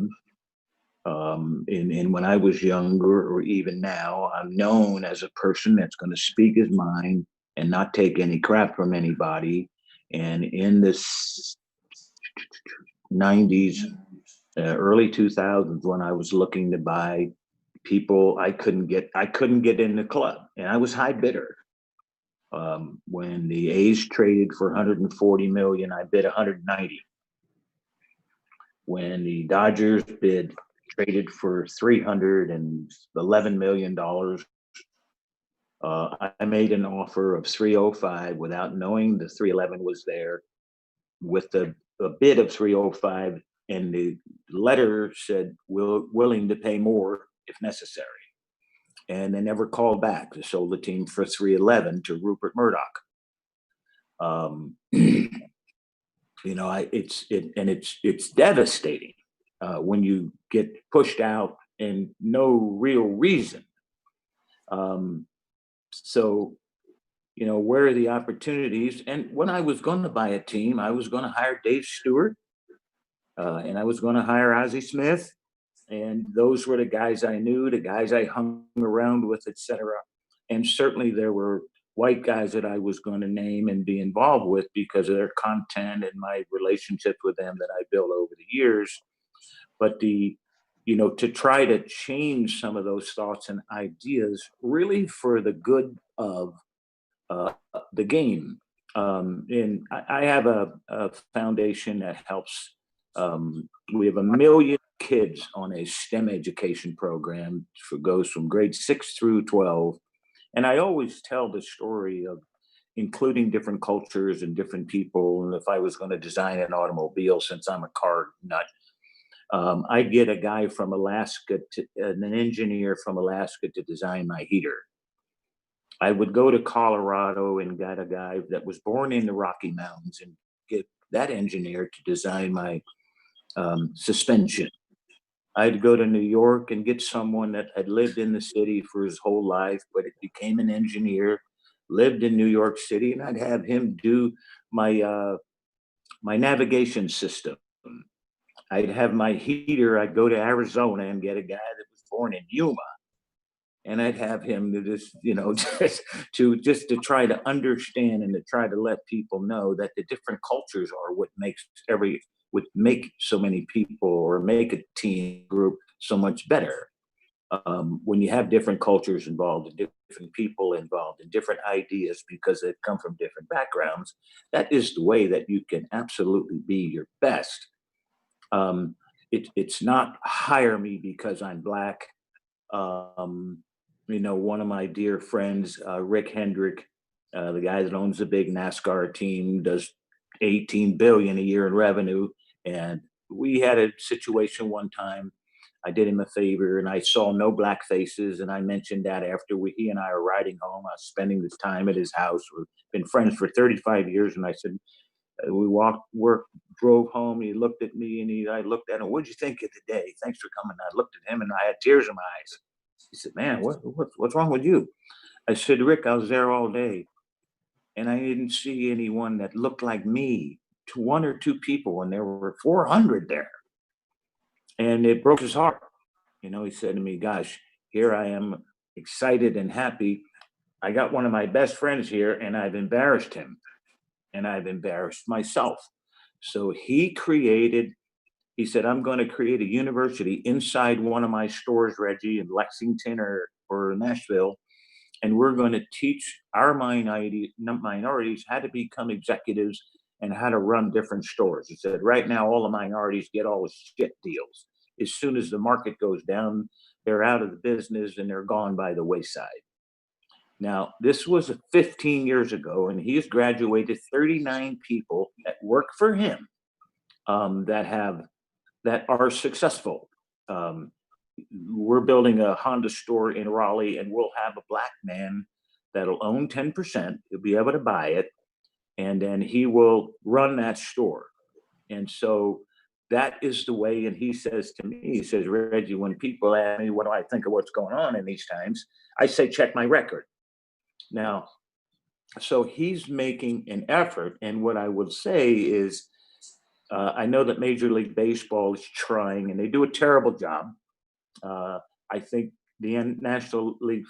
And when I was younger, or even now, I'm known as a person that's going to speak his mind and not take any crap from anybody. And in this 90s, early 2000s, when I was looking to buy people, I couldn't get in the club, and I was high bidder. When the A's traded for 140 million, I bid 190. When the Dodgers traded for $311 million, I made an offer of 305 without knowing the 311 was there, with a bid of 305, and the letter said willing to pay more if necessary. And they never called back. They sold the team for 311 to Rupert Murdoch. It's devastating when you get pushed out and no real reason. So, where are the opportunities? And when I was going to buy a team, I was going to hire Dave Stewart, and I was going to hire Ozzie Smith. And those were the guys I knew, the guys I hung around with, etc. And certainly there were white guys that I was going to name and be involved with because of their content and my relationship with them that I built over the years. But to try to change some of those thoughts and ideas really for the good of the game. And I have a foundation that helps. We have 1 million kids on a STEM education program goes from grade 6 through 12. And I always tell the story of including different cultures and different people. And if I was going to design an automobile, since I'm a car nut, I get a guy from Alaska, an engineer from Alaska, to design my heater. I would go to Colorado and got a guy that was born in the Rocky Mountains and get that engineer to design my suspension. I'd go to New York and get someone that had lived in the city for his whole life, but it became an engineer, lived in New York City, and I'd have him do my navigation system. I'd have my heater. I'd go to Arizona and get a guy that was born in Yuma, and I'd have him to just to try to understand and to try to let people know that the different cultures are what would make so many people or make a team group so much better. When you have different cultures involved and different people involved and different ideas because they come from different backgrounds, that is the way that you can absolutely be your best. It's not hire me because I'm Black. One of my dear friends, Rick Hendrick, the guy that owns the big NASCAR team, does $18 billion a year in revenue. And we had a situation one time. I did him a favor and I saw no Black faces. And I mentioned that after he and I were riding home, I was spending this time at his house. We've been friends for 35 years. And I said, we drove home. He looked at me and I looked at him. What'd you think of the day? Thanks for coming. I looked at him and I had tears in my eyes. He said, man, what's wrong with you? I said, Rick, I was there all day and I didn't see anyone that looked like me. To 1 or 2 people, and there were 400 there. And it broke his heart. He said to me, gosh, here I am excited and happy. I got one of my best friends here and I've embarrassed him and I've embarrassed myself. So he said, I'm going to create a university inside one of my stores, Reggie, in Lexington or Nashville. And we're going to teach our minorities how to become executives and how to run different stores. He said, right now, all the minorities get all the shit deals. as soon as the market goes down, they're out of the business and they're gone by the wayside. Now, this was 15 years ago, and he's graduated 39 people that work for him that are successful. We're building a Honda store in Raleigh, and we'll have a black man that'll own 10%. He'll be able to buy it, and then he will run that store. And so that is the way. And he says to me, he says, Reggie, when people ask me what do I think of what's going on in these times, I say, check my record. Now, so he's making an effort. And what I would say is, I know that Major League Baseball is trying, and they do a terrible job. I think the National League,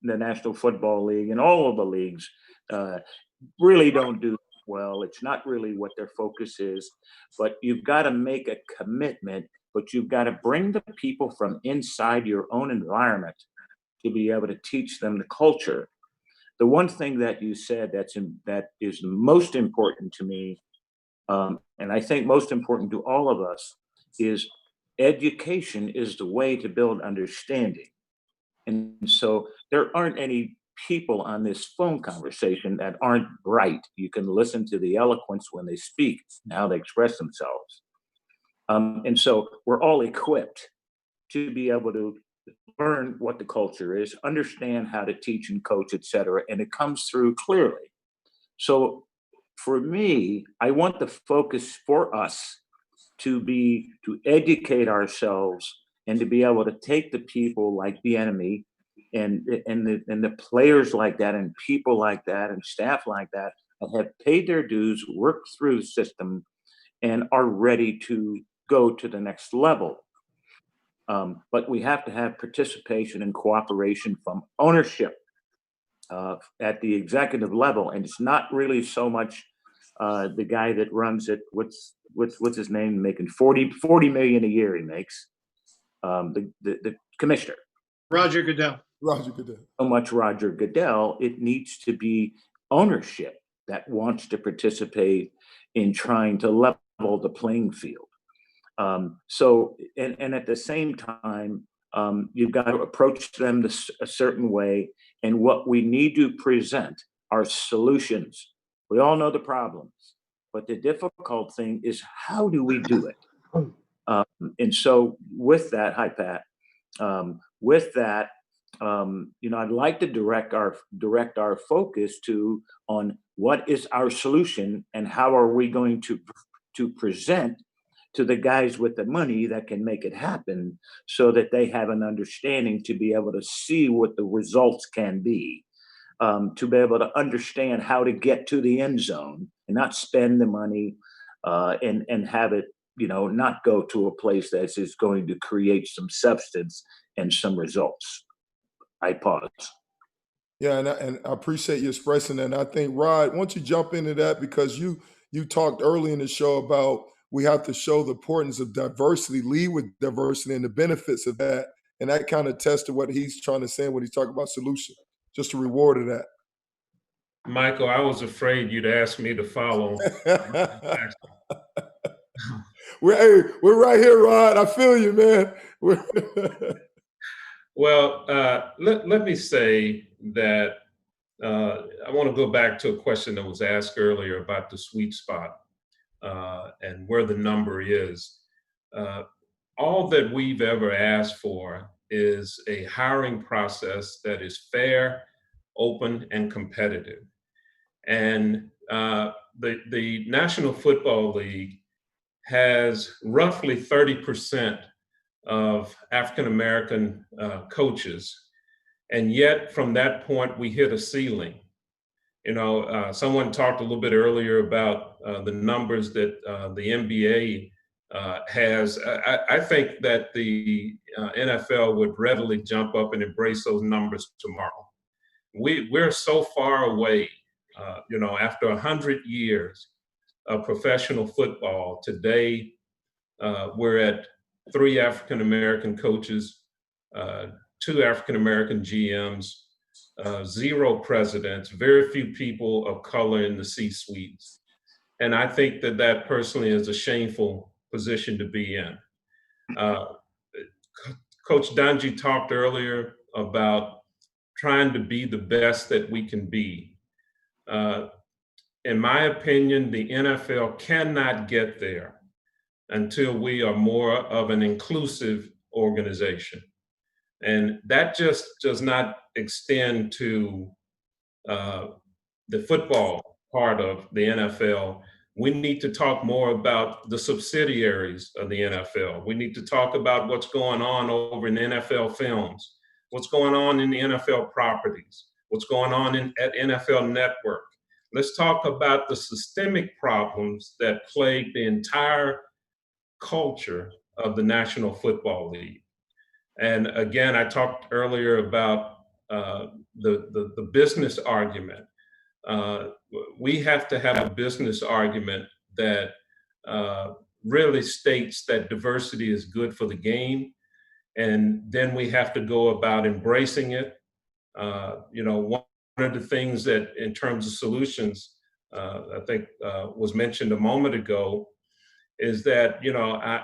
the National Football League, and all of the leagues really don't do well. It's not really what their focus is, but you've got to make a commitment, but you've got to bring the people from inside your own environment to be able to teach them the culture. The one thing that you said that is most important to me, and I think most important to all of us, is education is the way to build understanding. And so there aren't any people on this phone conversation that aren't bright. You can listen to the eloquence when they speak and how they express themselves. And so we're all equipped to be able to learn what the culture is, understand how to teach and coach, et cetera, and it comes through clearly. So for me, I want the focus for us to be to educate ourselves and to be able to take the people like the enemy and the players like that and people like that and staff like that have paid their dues, worked through the system, and are ready to go to the next level. But we have to have participation and cooperation from ownership at the executive level, and it's not really so much the guy that runs it. What's his name? Making 40 million a year he makes. The commissioner. Roger Goodell. Roger Goodell. So much Roger Goodell. It needs to be ownership that wants to participate in trying to level the playing field. So at the same time, you've got to approach them a certain way. And what we need to present are solutions. We all know the problems, but the difficult thing is how do we do it? And so with that, hi Pat, with that, I'd like to direct our focus on what is our solution and how are we going to present to the guys with the money that can make it happen so that they have an understanding to be able to see what the results can be, to be able to understand how to get to the end zone and not spend the money and have it, not go to a place that is going to create some substance and some results. I pause. Yeah, and I appreciate you expressing that. And I think, Rod, why don't you jump into that, because you talked early in the show about we have to show the importance of diversity, lead with diversity and the benefits of that. And that kind of tested what he's trying to say when he's talking about solution, just a reward of that. Michael, I was afraid you'd ask me to follow. We're right here, Rod. I feel you, man. Well, let me say that I want to go back to a question that was asked earlier about the sweet spot and where the number is. All that we've ever asked for is a hiring process that is fair, open, and competitive. And the National Football League has roughly 30% of African-American coaches. And yet from that point, we hit a ceiling. Someone talked a little bit earlier about the numbers that the NBA has. I think that the NFL would readily jump up and embrace those numbers tomorrow. We're so far away, after 100 years of professional football. Today, we're at 3 African-American coaches, 2 African-American GMs, 0 presidents, very few people of color in the C-suites. And I think that personally is a shameful position to be in. Coach Dungy talked earlier about trying to be the best that we can be. In my opinion, the NFL cannot get there until we are more of an inclusive organization. And that just does not extend to the football part of the NFL. We need to talk more about the subsidiaries of the NFL. We need to talk about what's going on over in NFL Films, what's going on in the NFL properties, what's going on at NFL Network. Let's talk about the systemic problems that plague the entire culture of the National Football League. And again, I talked earlier about the business argument. We have to have a business argument that really states that diversity is good for the game. And then we have to go about embracing it. One of the things that in terms of solutions, I think was mentioned a moment ago, is that,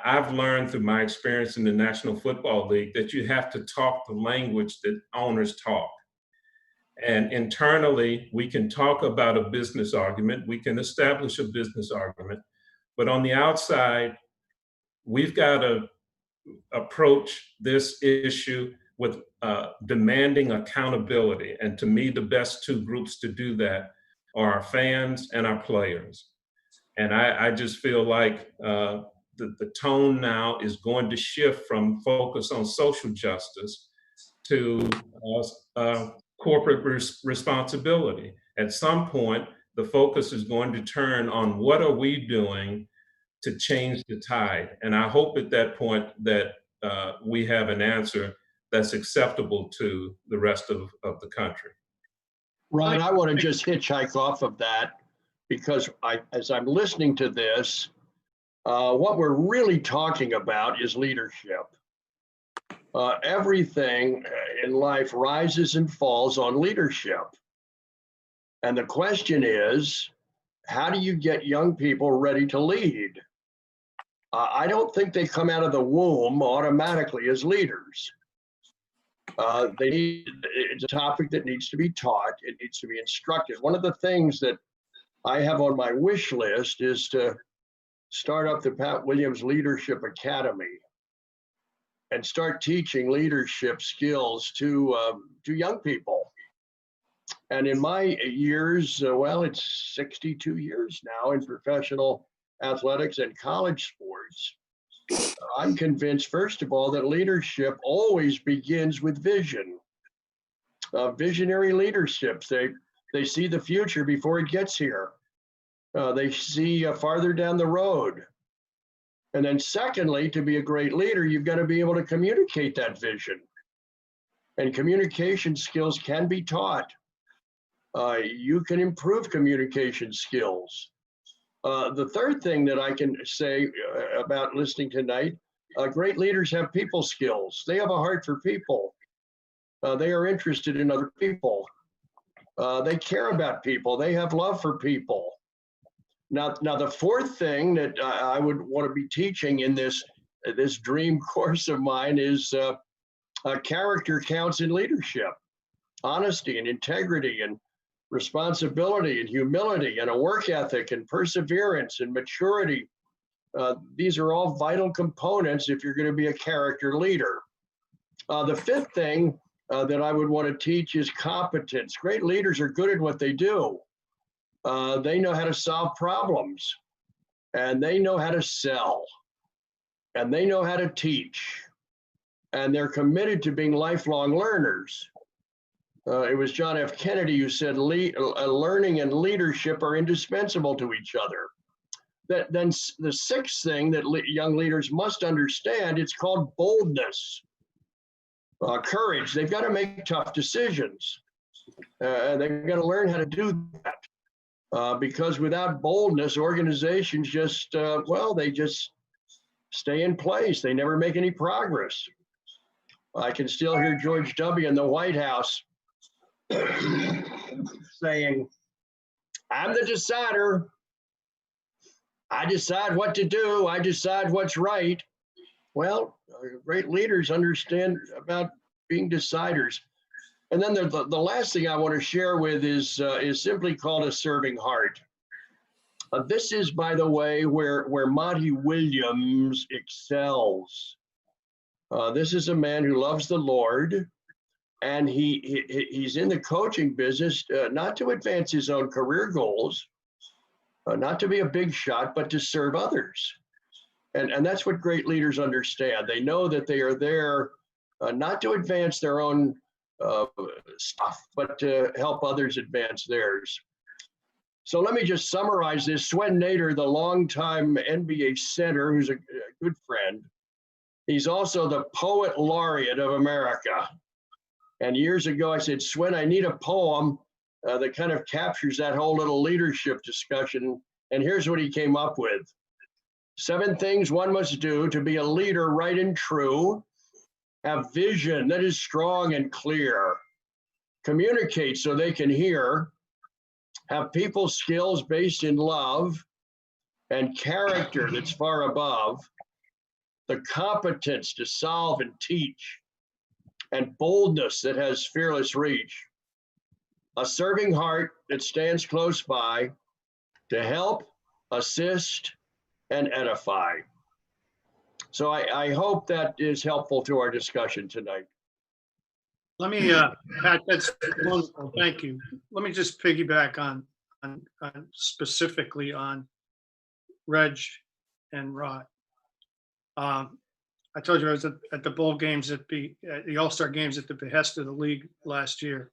I've learned through my experience in the National Football League that you have to talk the language that owners talk. And internally, we can talk about a business argument, we can establish a business argument, but on the outside, we've got to approach this issue with demanding accountability. And to me, the best two groups to do that are our fans and our players. And I just feel like the tone now is going to shift from focus on social justice to corporate responsibility. At some point, the focus is going to turn on what are we doing to change the tide. And I hope at that point that we have an answer that's acceptable to the rest of the country. Ron, I want to just hitchhike off of that, because as I'm listening to this, what we're really talking about is leadership. Everything in life rises and falls on leadership. And the question is, how do you get young people ready to lead? I don't think they come out of the womb automatically as leaders. It's a topic that needs to be taught. It needs to be instructed. One of the things that I have on my wish list is to start up the Pat Williams Leadership Academy and start teaching leadership skills to young people. And in my years, it's 62 years now in professional athletics and college sports, I'm convinced, first of all, that leadership always begins with vision. Visionary leaderships, they see the future before it gets here. They see farther down the road. And then secondly, to be a great leader, you've got to be able to communicate that vision. And communication skills can be taught. You can improve communication skills. The third thing that I can say about listening tonight, great leaders have people skills. They have a heart for people. They are interested in other people. They care about people. They have love for people. Now the fourth thing that I would want to be teaching in this dream course of mine is character counts in leadership, honesty and integrity and responsibility and humility and a work ethic and perseverance and maturity. These are all vital components if you're going to be a character leader. The fifth thing that I would want to teach is competence. Great leaders are good at what they do. They know how to solve problems, and they know how to sell, and they know how to teach, and they're committed to being lifelong learners. It was John F. Kennedy who said learning and leadership are indispensable to each other. Then the sixth thing that young leaders must understand, it's called boldness, courage. They've got to make tough decisions. They've got to learn how to do that. Because without boldness, organizations just, they just stay in place. They never make any progress. I can still hear George W. in the White House saying, I'm the decider. I decide what to do. I decide what's right. Well, great leaders understand about being deciders. And then the last thing I want to share with is simply called a serving heart. This is, by the way, where Monty Williams excels. This is a man who loves the Lord, and he's in the coaching business, not to advance his own career goals, not to be a big shot, but to serve others. And that's what great leaders understand. They know that they are there not to advance their own stuff, but to help others advance theirs. So let me just summarize this. Swen Nader, the longtime NBA center, who's a good friend, he's also the poet laureate of America. And years ago, I said, Swen, I need a poem that kind of captures that whole little leadership discussion. And here's what he came up with. 7 things one must do to be a leader right and true. Have vision that is strong and clear. Communicate so they can hear. Have people skills based in love and character that's far above. The competence to solve and teach. And boldness that has fearless reach. A serving heart that stands close by to help, assist, and edify. So I hope that is helpful to our discussion tonight. Let me, Pat, that's wonderful. Thank you. Let me just piggyback on specifically on Reg and Rod. I told you I was at the bowl games at the All-Star games at the behest of the league last year.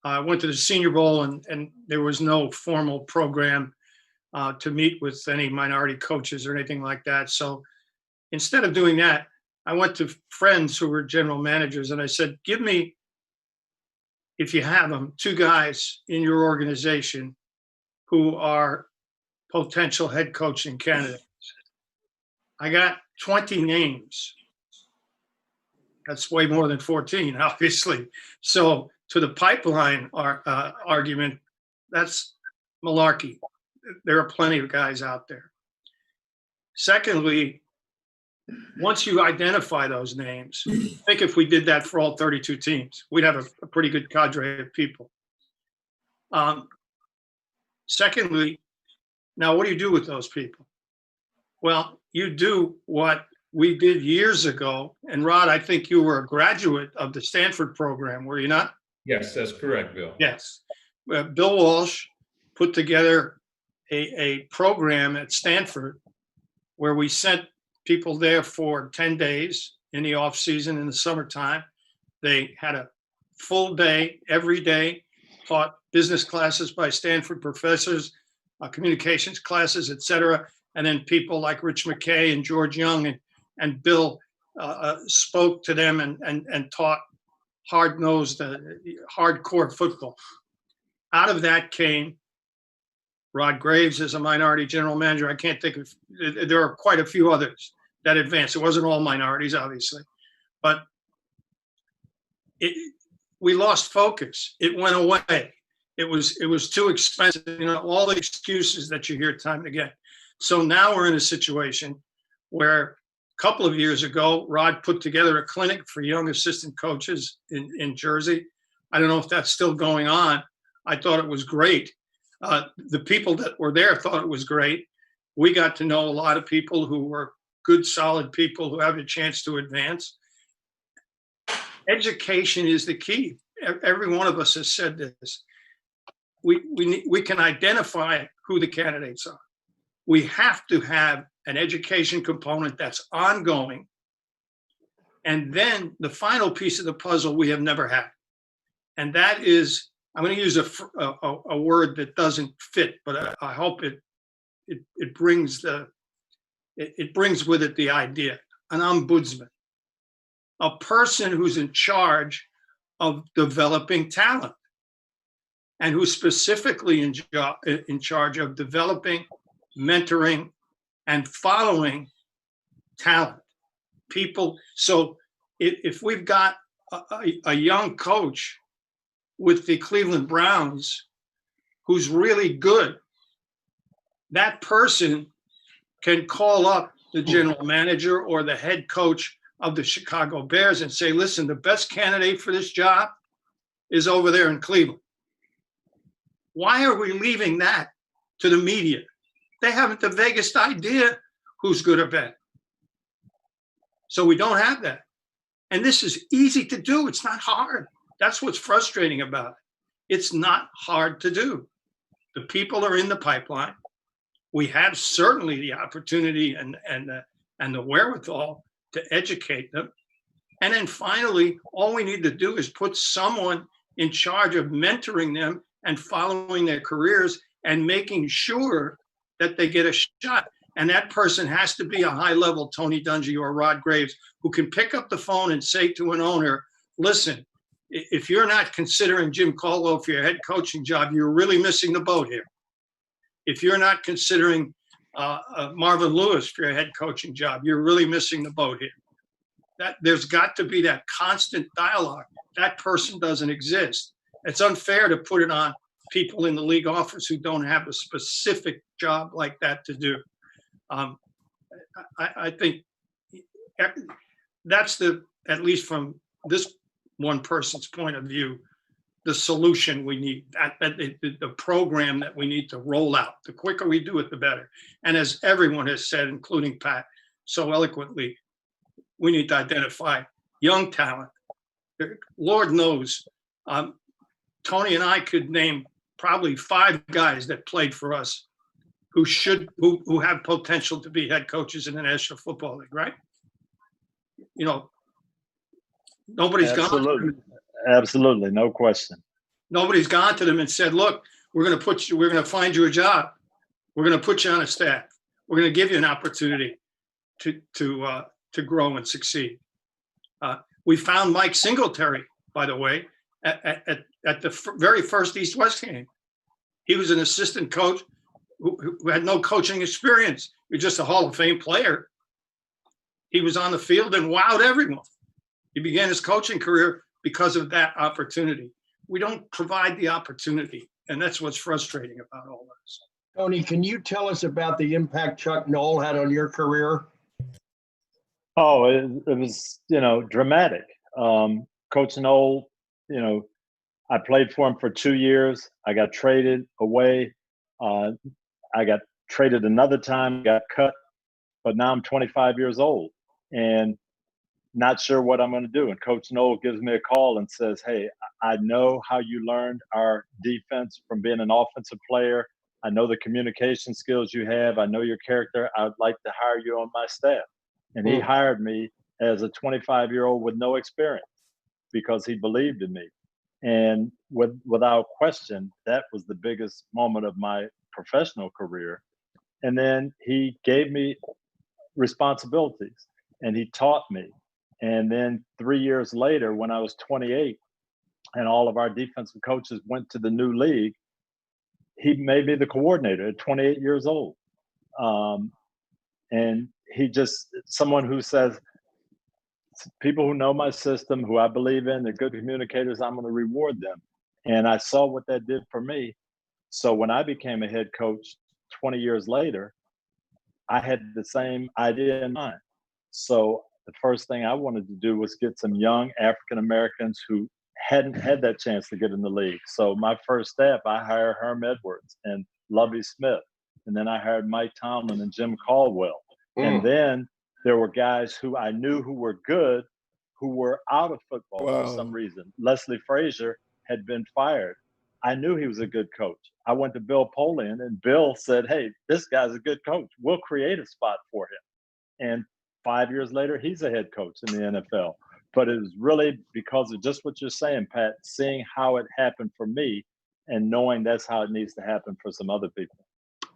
I went to the Senior Bowl and there was no formal program to meet with any minority coaches or anything like that. So instead of doing that, I went to friends who were general managers and I said, give me, if you have them, 2 guys in your organization who are potential head coaching candidates. I got 20 names. That's way more than 14, obviously. So to the pipeline argument, that's malarkey. There are plenty of guys out there. Secondly, once you identify those names, I think if we did that for all 32 teams, we'd have a pretty good cadre of people. Secondly, now what do you do with those people? Well, you do what we did years ago. And Rod, I think you were a graduate of the Stanford program, were you not? Yes, that's correct, Bill. Yes. Bill Walsh put together a program at Stanford where we sent people there for 10 days in the off season in the summertime. They had a full day every day, taught business classes by Stanford professors, communications classes, et cetera. And then people like Rich McKay and George Young and Bill spoke to them and taught hard-nosed, hardcore football. Out of that came Rod Graves as a minority general manager. I can't think of, there are quite a few others that advanced. It wasn't all minorities, obviously, but we lost focus. It went away. It was too expensive. You know, all the excuses that you hear time and again. So now we're in a situation where a couple of years ago, Rod put together a clinic for young assistant coaches in Jersey. I don't know if that's still going on. I thought it was great. The people that were there thought it was great. We got to know a lot of people who were good, solid people who have a chance to advance. Education is the key. Every one of us has said this. We can identify who the candidates are. We have to have an education component that's ongoing. And then the final piece of the puzzle we have never had. And that is, I'm going to use a word that doesn't fit, but I hope it brings with it the idea, an ombudsman, a person who's in charge of developing talent and who's specifically in charge of developing, mentoring, and following talent, people. So if we've got a young coach with the Cleveland Browns who's really good, that person can call up the general manager or the head coach of the Chicago Bears and say, listen, the best candidate for this job is over there in Cleveland. Why are we leaving that to the media? They haven't the vaguest idea who's good or bad. So we don't have that. And this is easy to do. It's not hard. That's what's frustrating about it. It's not hard to do. The people are in the pipeline. We have certainly the opportunity and the wherewithal to educate them. And then finally, all we need to do is put someone in charge of mentoring them and following their careers and making sure that they get a shot. And that person has to be a high-level Tony Dungy or Rod Graves who can pick up the phone and say to an owner, listen, if you're not considering Jim Caldwell for your head coaching job, you're really missing the boat here. If you're not considering Marvin Lewis for your head coaching job, you're really missing the boat here. That there's got to be that constant dialogue. That person doesn't exist. It's unfair to put it on people in the league office who don't have a specific job like that to do. I think that's at least from this one person's point of view, the solution we need, the program that we need to roll out. The quicker we do it, the better. And as everyone has said, including Pat, so eloquently, we need to identify young talent. Lord knows, Tony and I could name probably 5 guys that played for us who have potential to be head coaches in the National Football League, right? You know, nobody's gone. Absolutely, no question. Nobody's gone to them and said, look, we're going to find you a job. We're going to put you on a staff. We're going to give you an opportunity to grow and succeed. We found Mike Singletary, by the way, at the very first East-West game. He was an assistant coach who had no coaching experience. He was just a Hall of Fame player. He was on the field and wowed everyone. He began his coaching career because of that opportunity. We don't provide the opportunity, and that's what's frustrating about all this. Tony, can you tell us about the impact Chuck Noll had on your career? Oh, it was, dramatic. Coach Noll, I played for him for 2 years. I got traded away. I got traded another time, got cut, but now I'm 25 years old and not sure what I'm going to do. And Coach Noll gives me a call and says, hey, I know how you learned our defense from being an offensive player. I know the communication skills you have. I know your character. I'd like to hire you on my staff. And he hired me as a 25-year-old with no experience because he believed in me. And without question, that was the biggest moment of my professional career. And then he gave me responsibilities and he taught me. And then 3 years later, when I was 28 and all of our defensive coaches went to the new league, he made me the coordinator at 28 years old. And he just, someone who says, people who know my system, who I believe in, they're good communicators, I'm going to reward them. And I saw what that did for me. So when I became a head coach 20 years later, I had the same idea in mind. So the first thing I wanted to do was get some young African-Americans who hadn't had that chance to get in the league. So my first staff, I hired Herm Edwards and Lovie Smith. And then I hired Mike Tomlin and Jim Caldwell. And then there were guys who I knew who were good, who were out of football for some reason. Leslie Frazier had been fired. I knew he was a good coach. I went to Bill Polian and Bill said, hey, this guy's a good coach. We'll create a spot for him. And 5 years later, he's a head coach in the NFL. But it was really because of just what you're saying, Pat, seeing how it happened for me and knowing that's how it needs to happen for some other people.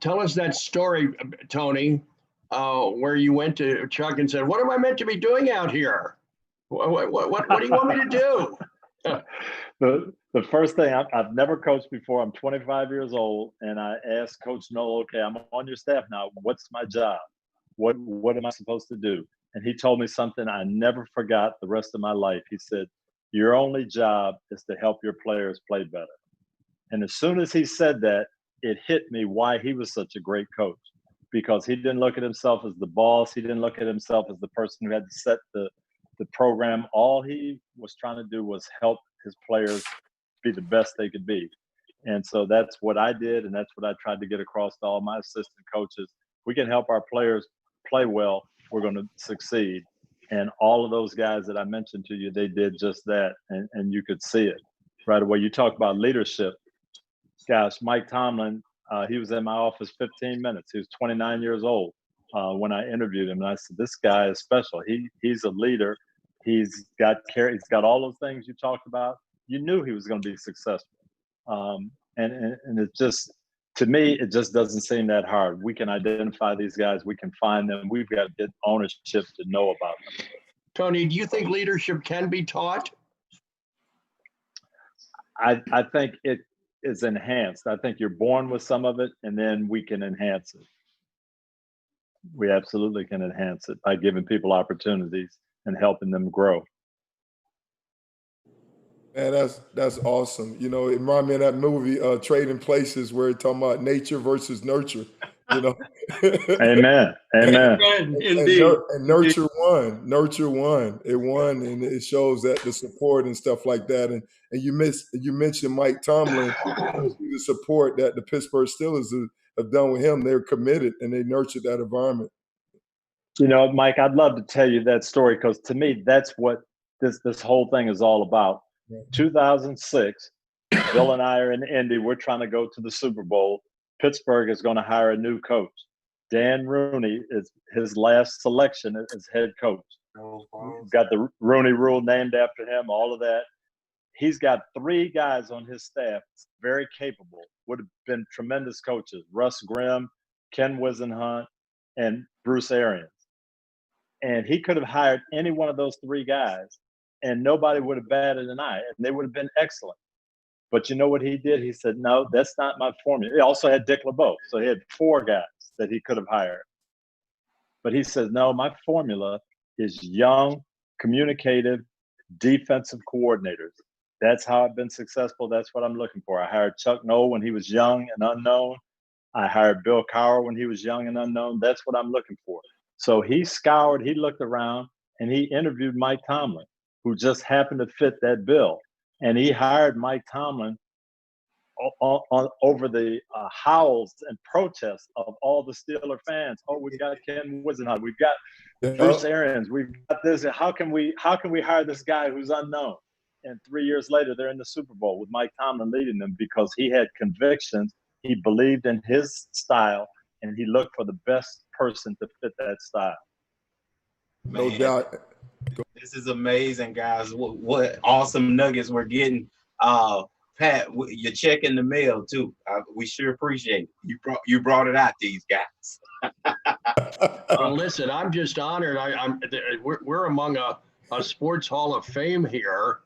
Tell us that story, Tony, where you went to Chuck and said, what am I meant to be doing out here? What do you want me to do? The first thing, I've never coached before. I'm 25 years old, and I asked Coach Noll, okay, I'm on your staff now. What's my job? What am I supposed to do? And he told me something I never forgot the rest of my life. He said, your only job is to help your players play better. And as soon as he said that, it hit me why he was such a great coach. because he didn't look at himself as the boss. He didn't look at himself as the person who had to set the program. All he was trying to do was help his players be the best they could be. And so that's what I did, and that's what I tried to get across to all my assistant coaches. We can help our players play well, we're going to succeed. And all of those guys that I mentioned to you, they did just that, and you could see it right away. You talk about leadership. Gosh, Mike Tomlin, he was in my office 15 minutes. He was 29 years old when I interviewed him. And I said, this guy is special. He's a leader. He's got all those things you talked about. You knew he was going to be successful. And it just, to me, it just doesn't seem that hard. We can identify these guys. We can find them. We've got to get ownership to know about them. Tony, do you think leadership can be taught? I think it is enhanced. I think you're born with some of it, and then we can enhance it. We absolutely can enhance it by giving people opportunities and helping them grow. Man, that's awesome. You know, it reminded me of that movie, Trading Places, where it's talking about nature versus nurture. You know. Amen. Amen. Indeed. And nurture won. Nurture won. It won, and it shows that the support and stuff like that. And you mentioned Mike Tomlin, the support that the Pittsburgh Steelers have done with him. They're committed and they nurtured that environment. You know, Mike, I'd love to tell you that story, because to me, that's what this whole thing is all about. 2006, Bill and I are in Indy. We're trying to go to the Super Bowl. Pittsburgh is going to hire a new coach. Dan Rooney is his last selection as head coach. Got the Rooney Rule named after him, all of that. He's got 3 guys on his staff, very capable, would have been tremendous coaches: Russ Grimm, Ken Wisenhunt, and Bruce Arians. And he could have hired any one of those 3 guys, and nobody would have batted an eye, and they would have been excellent. But you know what he did? He said, no, that's not my formula. He also had Dick LeBeau, so he had 4 guys that he could have hired. But he says, no, my formula is young, communicative, defensive coordinators. That's how I've been successful. That's what I'm looking for. I hired Chuck Noll when he was young and unknown. I hired Bill Cowher when he was young and unknown. That's what I'm looking for. So he looked around, and he interviewed Mike Tomlin, who just happened to fit that bill. And he hired Mike Tomlin over the howls and protests of all the Steeler fans. Oh, we've got Ken Wisenhunt, we've got Bruce Arians, we've got this. How can we hire this guy who's unknown? And 3 years later, they're in the Super Bowl with Mike Tomlin leading them, because he had convictions. He believed in his style, and he looked for the best person to fit that style. No doubt. This is amazing, guys. What awesome nuggets we're getting. Pat, your check in the mail too. We sure appreciate it. You brought it out, these guys. Well, listen, I'm just honored. We're among a sports hall of fame here.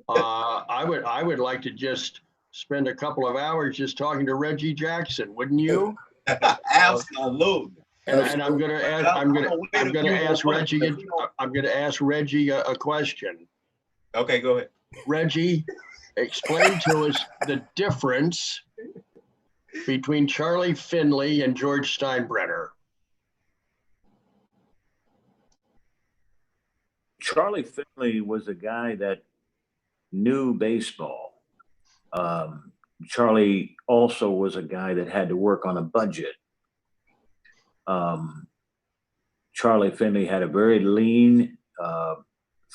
I would like to just spend a couple of hours just talking to Reggie Jackson, wouldn't you? Absolutely. And I'm going to ask Reggie a question. Okay, go ahead. Reggie, explain to us the difference between Charlie Finley and George Steinbrenner. Charlie Finley was a guy that knew baseball. Charlie also was a guy that had to work on a budget. Charlie Finley had a very lean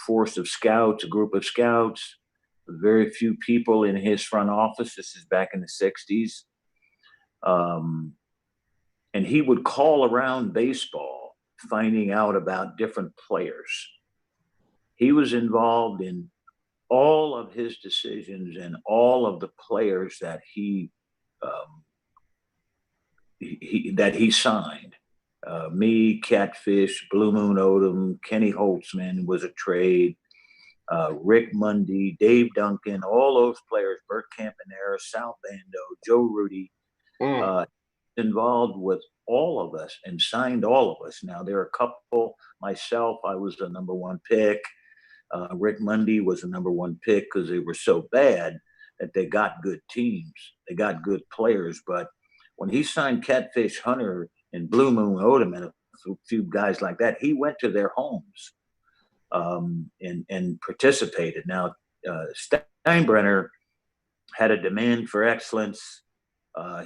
force of scouts, a group of scouts, very few people in his front office. This is back in the 60s. And he would call around baseball, finding out about different players. He was involved in all of his decisions and all of the players that he signed. Me, Catfish, Blue Moon Odom, Kenny Holtzman was a trade, Rick Mundy, Dave Duncan, all those players, Bert Campanera, Sal Bando, Joe Rudy, involved with all of us and signed all of us. Now, there are a couple, myself, I was the number 1 pick. Rick Mundy was the number 1 pick because they were so bad that they got good teams. They got good players. But when he signed Catfish Hunter and Blue Moon Odom and a few guys like that. He went to their homes and participated. Now, Steinbrenner had a demand for excellence.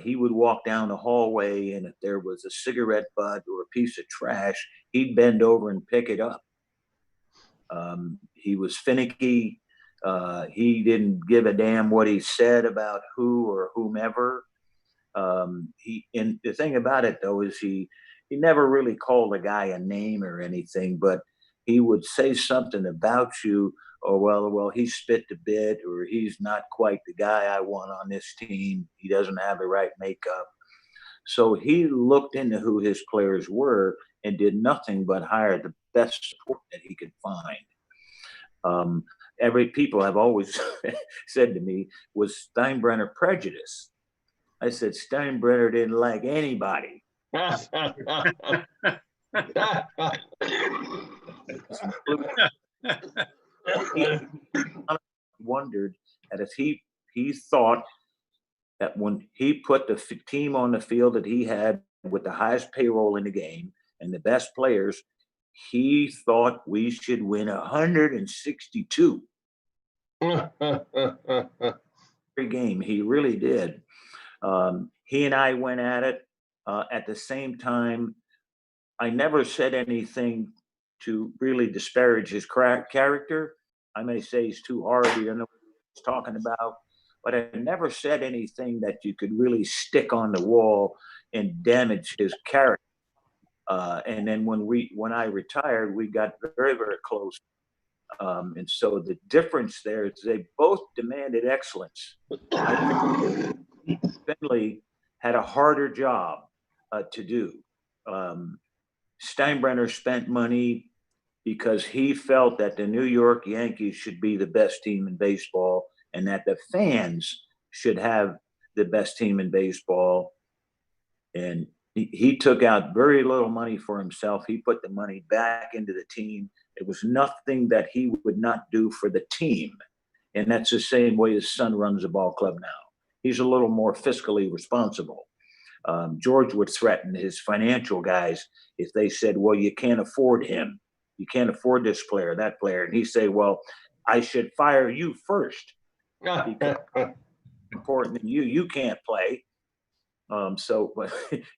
He would walk down the hallway, and if there was a cigarette butt or a piece of trash, he'd bend over and pick it up. He was finicky. He didn't give a damn what he said about who or whomever. And the thing about it, though, is he never really called a guy a name or anything, but he would say something about you, or well, he spit the bit, or he's not quite the guy I want on this team. He doesn't have the right makeup. So he looked into who his players were and did nothing but hire the best support that he could find. People have always said to me, was Steinbrenner prejudice? I said, Steinbrenner didn't like anybody. Wondered that if he thought that when he put the team on the field that he had with the highest payroll in the game and the best players, he thought we should win 162 every game. He really did. He and I went at it at the same time. I never said anything to really disparage his character. I may say he's too hard, you don't know what he's talking about, but I never said anything that you could really stick on the wall and damage his character. And then when I retired, we got very, very close. And so the difference there is they both demanded excellence. Finley had a harder job to do. Steinbrenner spent money because he felt that the New York Yankees should be the best team in baseball and that the fans should have the best team in baseball. And he took out very little money for himself. He put the money back into the team. It was nothing that he would not do for the team. And that's the same way his son runs a ball club now. He's a little more fiscally responsible. George would threaten his financial guys if they said, well, you can't afford him. You can't afford this player, that player. And he'd say, well, I should fire you first. Because important than you can't play. So,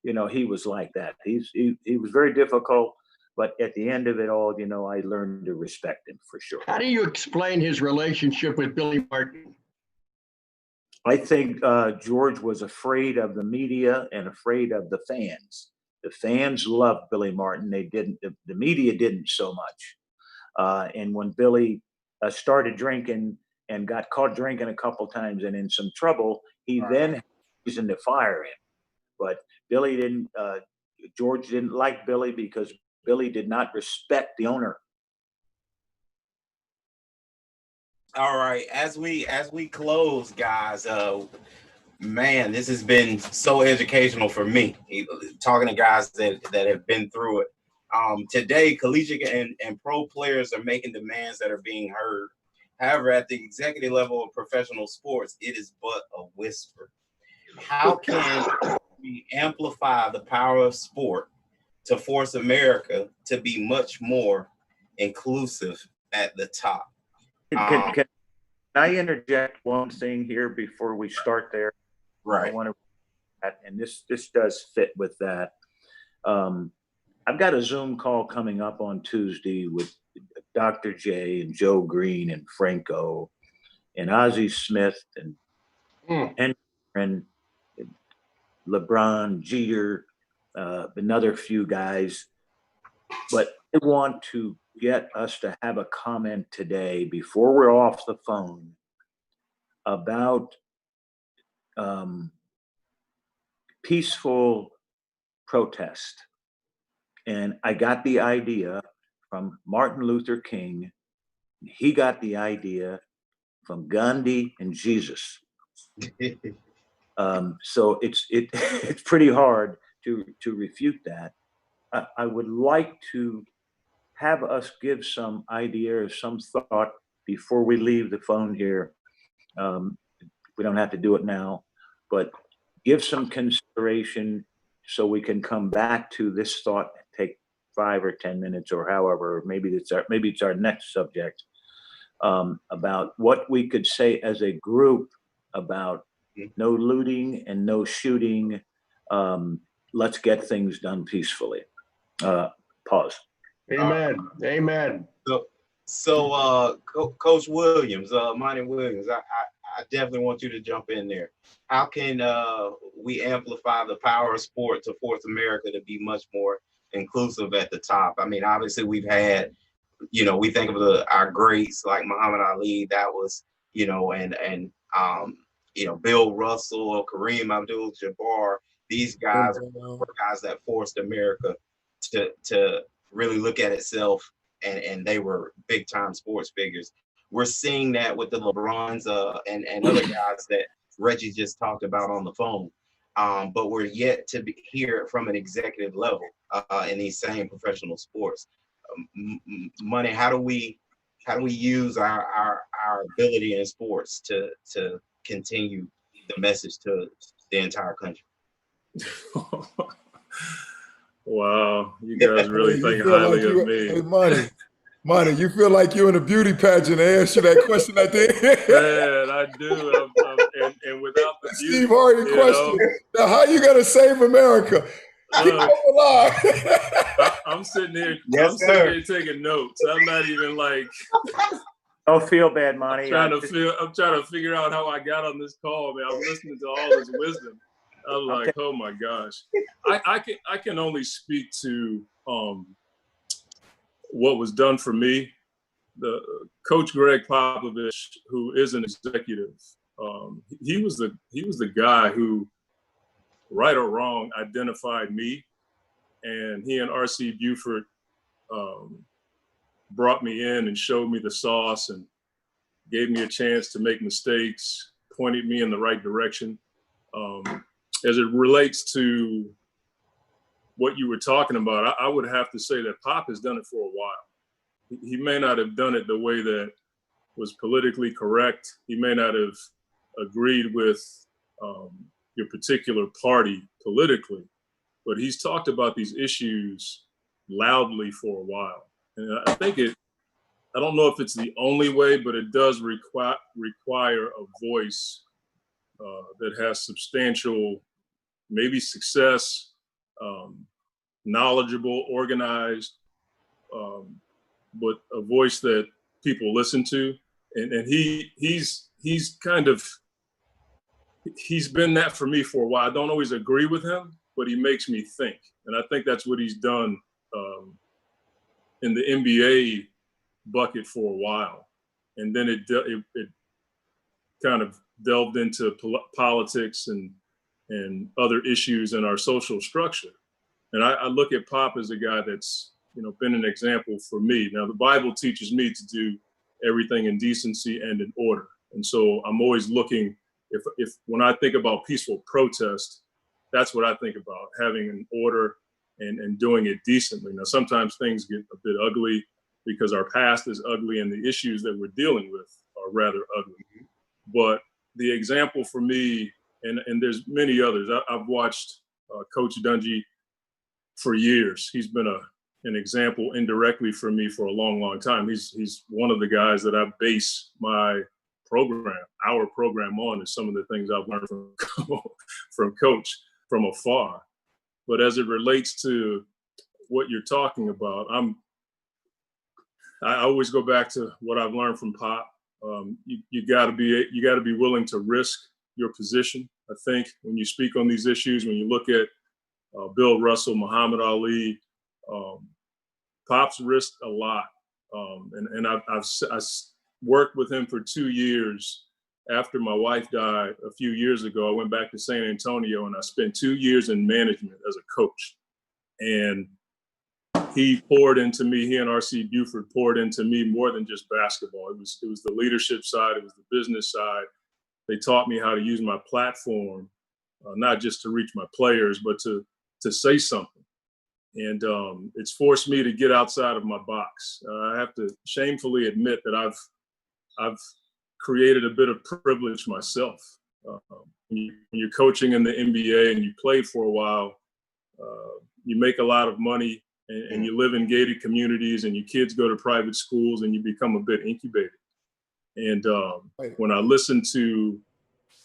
he was like that. He was very difficult, but at the end of it all, I learned to respect him for sure. How do you explain his relationship with Billy Martin? I think George was afraid of the media and afraid of the fans. The fans loved Billy Martin. They didn't. The media didn't so much. And when Billy started drinking and got caught drinking a couple times and in some trouble, he then had reason to fire him. But Billy didn't. George didn't like Billy because Billy did not respect the owner. All right, as we close, guys, man, this has been so educational for me, talking to guys that have been through it. Today, collegiate and pro players are making demands that are being heard. However, at the executive level of professional sports, it is but a whisper. How can we amplify the power of sport to force America to be much more inclusive at the top? Can I interject one thing here before we start there? Right. I want to, and this does fit with that. I've got a Zoom call coming up on Tuesday with Dr. J and Joe Green and Franco and Ozzie Smith and LeBron, Jeter, another few guys. But I want to get us to have a comment today before we're off the phone about peaceful protest. And I got the idea from Martin Luther King. He got the idea from Gandhi and Jesus. So it's pretty hard to refute that. I would like to have us give some idea or some thought before we leave the phone here. We don't have to do it now, but give some consideration so we can come back to this thought, take 5 or 10 minutes or however, maybe it's our next subject, about what we could say as a group about no looting and no shooting. Let's get things done peacefully. Pause. Amen. Amen. So, Coach Williams, Monty Williams, I definitely want you to jump in there. How can we amplify the power of sport to force America to be much more inclusive at the top? I mean, obviously we've had, we think of our greats like Muhammad Ali, that was, and Bill Russell, Kareem Abdul-Jabbar. These guys were guys that forced America to really look at itself, and they were big time sports figures. We're seeing that with the LeBrons and other guys that Reggie just talked about on the phone. But we're yet to hear it from an executive level in these same professional sports. Money, how do we use our ability in sports to continue the message to the entire country? Wow, you guys really think highly of me. Hey, Monty, you feel like you're in a beauty pageant. They asked you that question, I think. Man, I do. And without the beauty, Steve Harvey question. Now, how you going to save America? Look, I'm sitting here. I'm sitting here taking notes. I'm not even like. Don't feel bad, Monty. I'm trying to figure out how I got on this call, man. I'm listening to all this wisdom. I'm like, oh my gosh. I can only speak to what was done for me. The Coach Greg Popovich, who is an executive, he was the guy who, right or wrong, identified me, and he and R.C. Buford brought me in and showed me the sauce and gave me a chance to make mistakes, pointed me in the right direction. As it relates to what you were talking about, I would have to say that Pop has done it for a while. He may not have done it the way that was politically correct. He may not have agreed with your particular party politically, but he's talked about these issues loudly for a while. And I think I don't know if it's the only way, but it does require a voice that has substantial, maybe success, knowledgeable, organized, but a voice that people listen to. And he's been that for me for a while. I don't always agree with him, but he makes me think. And I think that's what he's done in the NBA bucket for a while. And then it kind of delved into politics and other issues in our social structure. And I look at Pop as a guy that's, been an example for me. Now, the Bible teaches me to do everything in decency and in order. And so I'm always looking, if when I think about peaceful protest, that's what I think about, having an order and doing it decently. Now, sometimes things get a bit ugly because our past is ugly and the issues that we're dealing with are rather ugly. But the example for me, and there's many others, I've watched Coach Dungy for years. He's been an example indirectly for me for a long, long time. He's one of the guys that I base our program on, is some of the things I've learned from Coach from afar. But as it relates to what you're talking about, I always go back to what I've learned from Pop. You got to be willing to risk your position. I think when you speak on these issues, when you look at Bill Russell, Muhammad Ali, Pop's risked a lot. And I worked with him for 2 years. After my wife died a few years ago, I went back to San Antonio and I spent 2 years in management as a coach. And he poured into me, he and R.C. Buford poured into me more than just basketball. It was the leadership side, it was the business side. They taught me how to use my platform, not just to reach my players, but to say something. And it's forced me to get outside of my box. I have to shamefully admit that I've created a bit of privilege myself. When you're coaching in the NBA and you played for a while, you make a lot of money and you live in gated communities and your kids go to private schools and you become a bit incubated. And when I listen to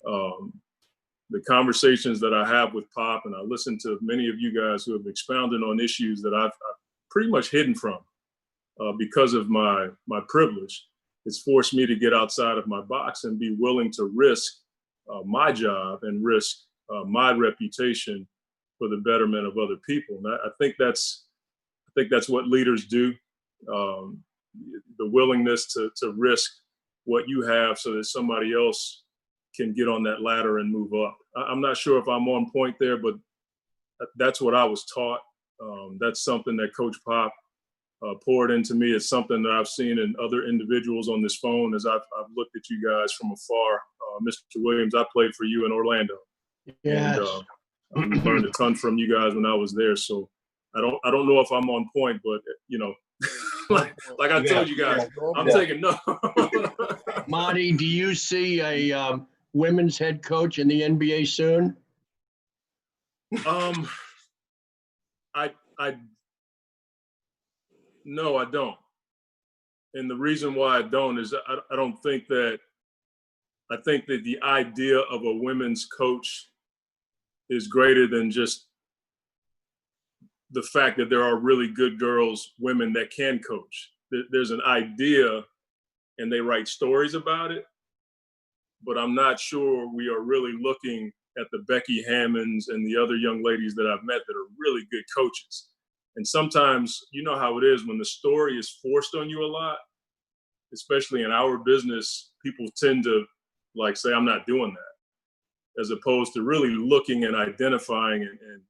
the conversations that I have with Pop, and I listen to many of you guys who have expounded on issues that I've pretty much hidden from because of my privilege, it's forced me to get outside of my box and be willing to risk my job and risk my reputation for the betterment of other people. And I think that's what leaders do. The willingness to risk what you have so that somebody else can get on that ladder and move up. I'm not sure if I'm on point there, but that's what I was taught. That's something that Coach Pop poured into me. It's something that I've seen in other individuals on this phone as I've looked at you guys from afar. Mr. Williams, I played for you in Orlando. Yes. And I learned a ton from you guys when I was there. So I don't know if I'm on point, but like I told you guys, I'm taking notes. Monty, do you see a women's head coach in the NBA soon? No, I don't. And the reason why I don't is I don't think that, I think that the idea of a women's coach is greater than just the fact that there are really good girls, women that can coach. There's an idea and they write stories about it, but I'm not sure we are really looking at the Becky Hammonds and the other young ladies that I've met that are really good coaches. And sometimes, you know how it is when the story is forced on you a lot, especially in our business, people tend to like say, I'm not doing that, as opposed to really looking and identifying and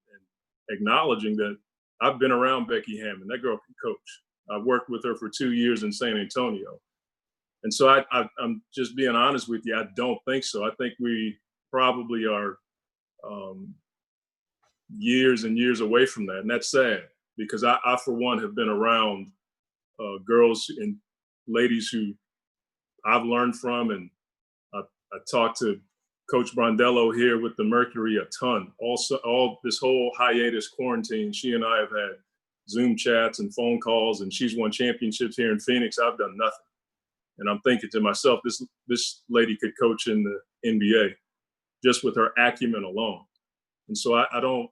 acknowledging that I've been around Becky Hammond. That girl can coach. I worked with her for 2 years in San Antonio. And so I'm just being honest with you. I don't think so. I think we probably are years and years away from that. And that's sad because I for one, have been around girls and ladies who I've learned from. And I talked to Coach Brondello here with the Mercury a ton. Also, all this whole hiatus quarantine, she and I have had Zoom chats and phone calls, and she's won championships here in Phoenix. I've done nothing. And I'm thinking to myself, this lady could coach in the NBA just with her acumen alone. And so I don't,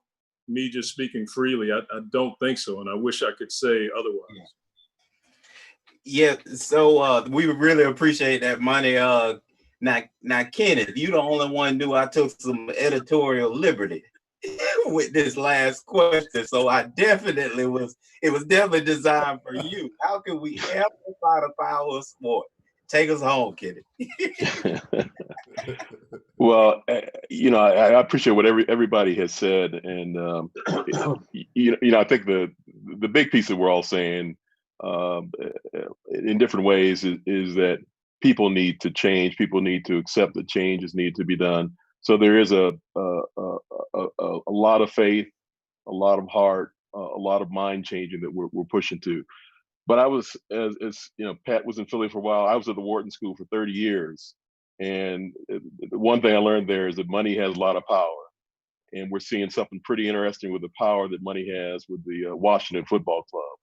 me just speaking freely, I don't think so. And I wish I could say otherwise. Yeah, so we would really appreciate that, Monty. Now, Kenneth, you the only one knew I took some editorial liberty with this last question. So it was definitely designed for you. How can we amplify the power of sport? Take us home, Kenneth. Well, I appreciate what everybody has said. And, I think the big piece that we're all saying in different ways is that people need to change. People need to accept that changes need to be done. So there is a lot of faith, a lot of heart, a lot of mind changing that we're pushing to. But I was, as Pat was in Philly for a while. I was at the Wharton School for 30 years, and the one thing I learned there is that money has a lot of power, and we're seeing something pretty interesting with the power that money has with the Washington Football Club,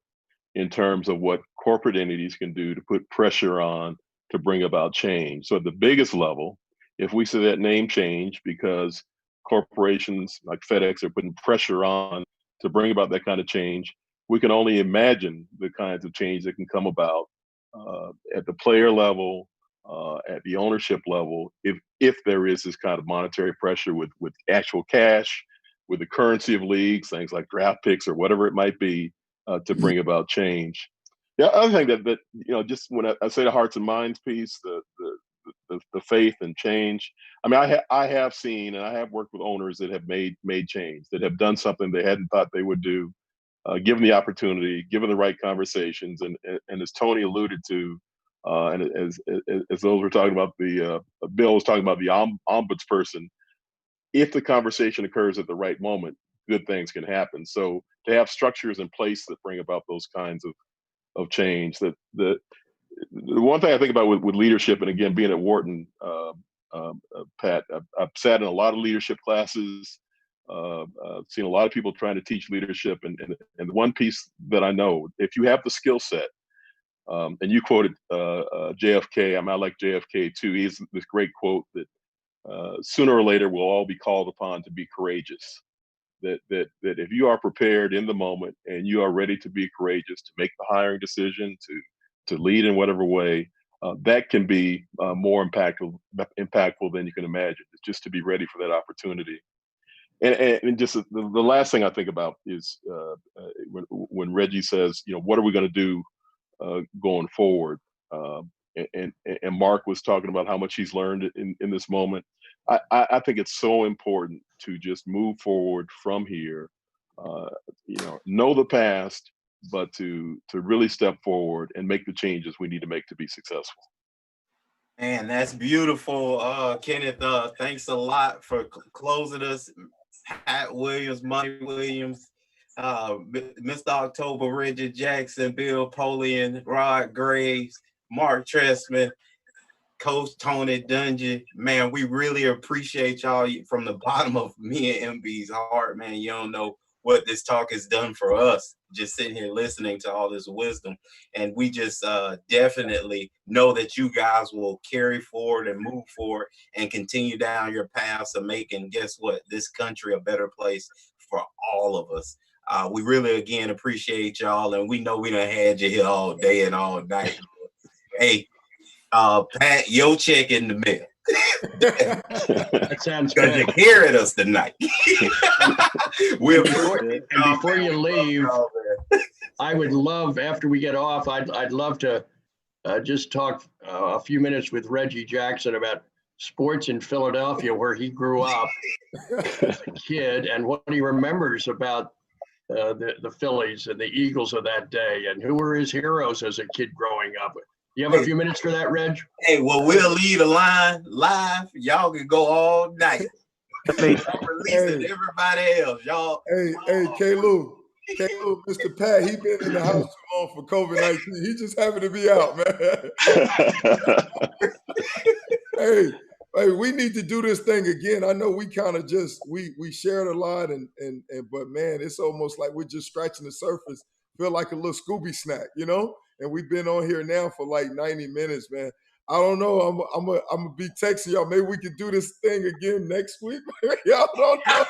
in terms of what corporate entities can do to put pressure on to bring about change. So at the biggest level, if we see that name change because corporations like FedEx are putting pressure on to bring about that kind of change, we can only imagine the kinds of change that can come about at the player level, at the ownership level, if there is this kind of monetary pressure with actual cash, with the currency of leagues, things like draft picks or whatever it might be, to bring about change. The other thing that just when I say the hearts and minds piece, the faith and change. I mean, I have seen and I have worked with owners that have made change, that have done something they hadn't thought they would do, given the opportunity, given the right conversations, and as Tony alluded to, and as those were talking about, Bill was talking about the ombudsperson. If the conversation occurs at the right moment, good things can happen. So to have structures in place that bring about those kinds of change. The one thing I think about with leadership, and again, being at Wharton, Pat, I've sat in a lot of leadership classes. Seen a lot of people trying to teach leadership, and the one piece that I know, if you have the skill set, and you quoted JFK. I like JFK too. He's this great quote that sooner or later we'll all be called upon to be courageous. That if you are prepared in the moment and you are ready to be courageous, to make the hiring decision, to lead in whatever way, that can be more impactful than you can imagine. It's just to be ready for that opportunity. And just the last thing I think about is when Reggie says, what are we going to do going forward? And Marc was talking about how much he's learned in this moment. I think it's so important to just move forward from here. Know the past, but to really step forward and make the changes we need to make to be successful. Man, that's beautiful, Kenneth. Thanks a lot for closing us. Pat Williams, Monty Williams, Mr. October, Reggie Jackson, Bill Polian, Rod Graves, Marc Trestman, Coach Tony Dungy. Man, we really appreciate y'all from the bottom of me and MB's heart, man. You don't know what this talk has done for us, just sitting here listening to all this wisdom. And we just definitely know that you guys will carry forward and move forward and continue down your paths of making, guess what, this country a better place for all of us. We really, again, appreciate y'all. And we know we done had you here all day and all night. Hey, Pat, your check in the mail. That sounds good. Because you're hearing us tonight. Before you leave, I would love, after we get off, I'd love to just talk a few minutes with Reggie Jackson about sports in Philadelphia, where he grew up as a kid, and what he remembers about the Phillies and the Eagles of that day, and who were his heroes as a kid growing up. You have a few minutes for that, Reg? Hey, well, we'll leave the line live. Y'all can go all night. I'm releasing everybody else. Y'all. Hey, K-Lou, Mr. Pat, he been in the house too long for COVID-19. He just happened to be out, man. Hey, we need to do this thing again. I know we kind of just we shared a lot, but man, it's almost like we're just scratching the surface. Feel like a little Scooby snack, And we've been on here now for like 90 minutes, man. I don't know. I'm gonna be texting y'all. Maybe we could do this thing again next week. Y'all don't know.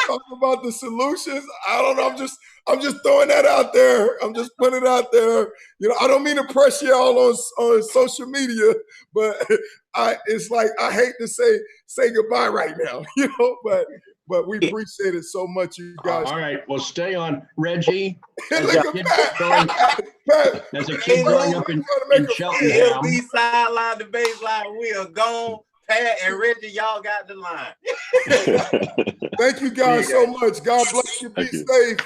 Talk about the solutions. I don't know. I'm just throwing that out there. I'm just putting it out there. I don't mean to press y'all on social media, but it's like I hate to say goodbye right now, but we appreciate it so much, you guys. All right, well, stay on, Reggie. As a kid growing up in Cheltenham. The sideline, the baseline, we are gone. Pat and Reggie, y'all got the line. Thank you guys so much. God bless you. Be safe.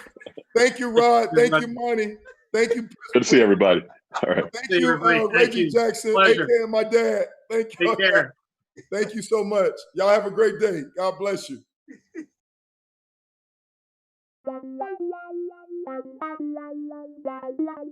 Thank you, Rod. Thank you, Monty. Thank you. Good to see everybody. All right. Thank you, Reggie Jackson, and my dad. Thank you. Take care. Thank you so much. Y'all have a great day. God bless you.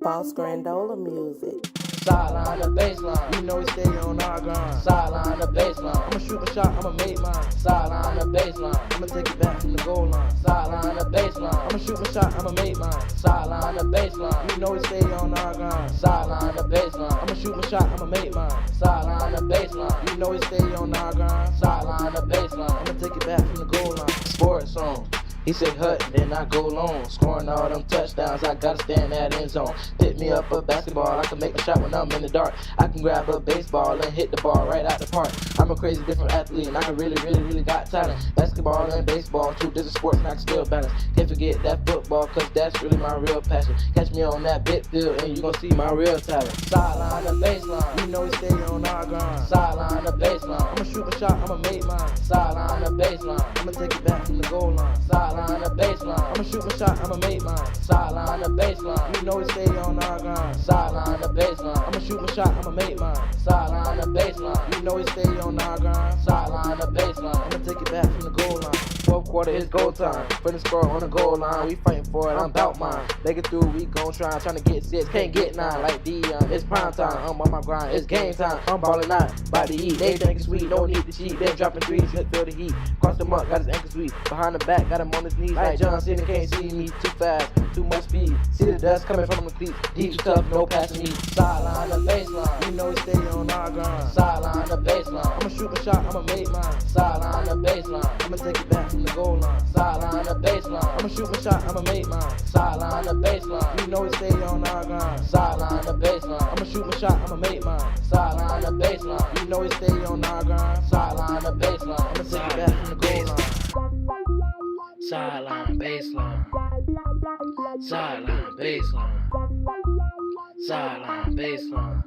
Boss Grandola music. Sideline the baseline, you know we stay on our grind. Sideline the baseline, I'ma shoot my shot, I'ma make mine. Sideline the baseline, I'ma take it back from the goal line. Sideline the baseline, I'ma shoot my shot, I'ma make mine. Sideline the baseline, you know we stay on our grind. Sideline the baseline, I'ma shoot my shot, I'ma make mine. Sideline the baseline, you know we stay on our grind. Sideline the baseline, I'ma take it back from the goal line. Sports song. He say hut, then I go long. Scoring all them touchdowns, I gotta stand that end zone. Pick me up a basketball, I can make a shot when I'm in the dark. I can grab a baseball and hit the ball right out the park. I'm a crazy different athlete and I can really got talent. Basketball and baseball, two different sports and I can still balance. Can't forget that football, cause that's really my real passion. Catch me on that big field and you gon' see my real talent. Sideline the baseline, you know we stay on our grind. Sideline the baseline, I'ma shoot a shot, I'ma make mine. Sideline the baseline, I'ma take it back from the goal line. Sideline the baseline, I'ma shoot my shot, I'ma make mine. Sideline the baseline, you know we stay on our grind. Sideline the baseline, I'ma shoot my shot, I'ma make mine. Sideline the baseline, you know we stay on our grind. Sideline the baseline, I'ma take it back from the goal line. quarter, it's goal time. Put the score on the goal line, we fighting for it, I'm bout mine. Make it through, we gon' try, tryna get 6, can't get 9. Like Dion, it's prime time, I'm on my grind, it's game time. I'm ballin' out, about to eat, they think it's sweet, no need to cheat. They dropping threes, hit feel the heat. Cross him up, got his ankles weak. Behind the back, got him on his knees. Like John Cena, can't see me, too fast, too much speed. See the dust coming from the cleats, deep tough, no passing me. Sideline, the baseline, you know we stay on our grind. Sideline, the baseline, I'ma shoot my shot, I'ma make mine. Sideline, the baseline, I'ma take it back from the goal line. Sideline, the baseline, I'ma shoot my shot, I'ma make mine. Sideline, the baseline, you know we stay on our grind. Sideline, the baseline, I'ma shoot my shot, I'ma make mine. Sideline, the baseline, you know we stay on our grind. Sideline, the baseline, I'ma take it back from the goal line. Sideline, baseline. Sideline, baseline. Sideline, baseline.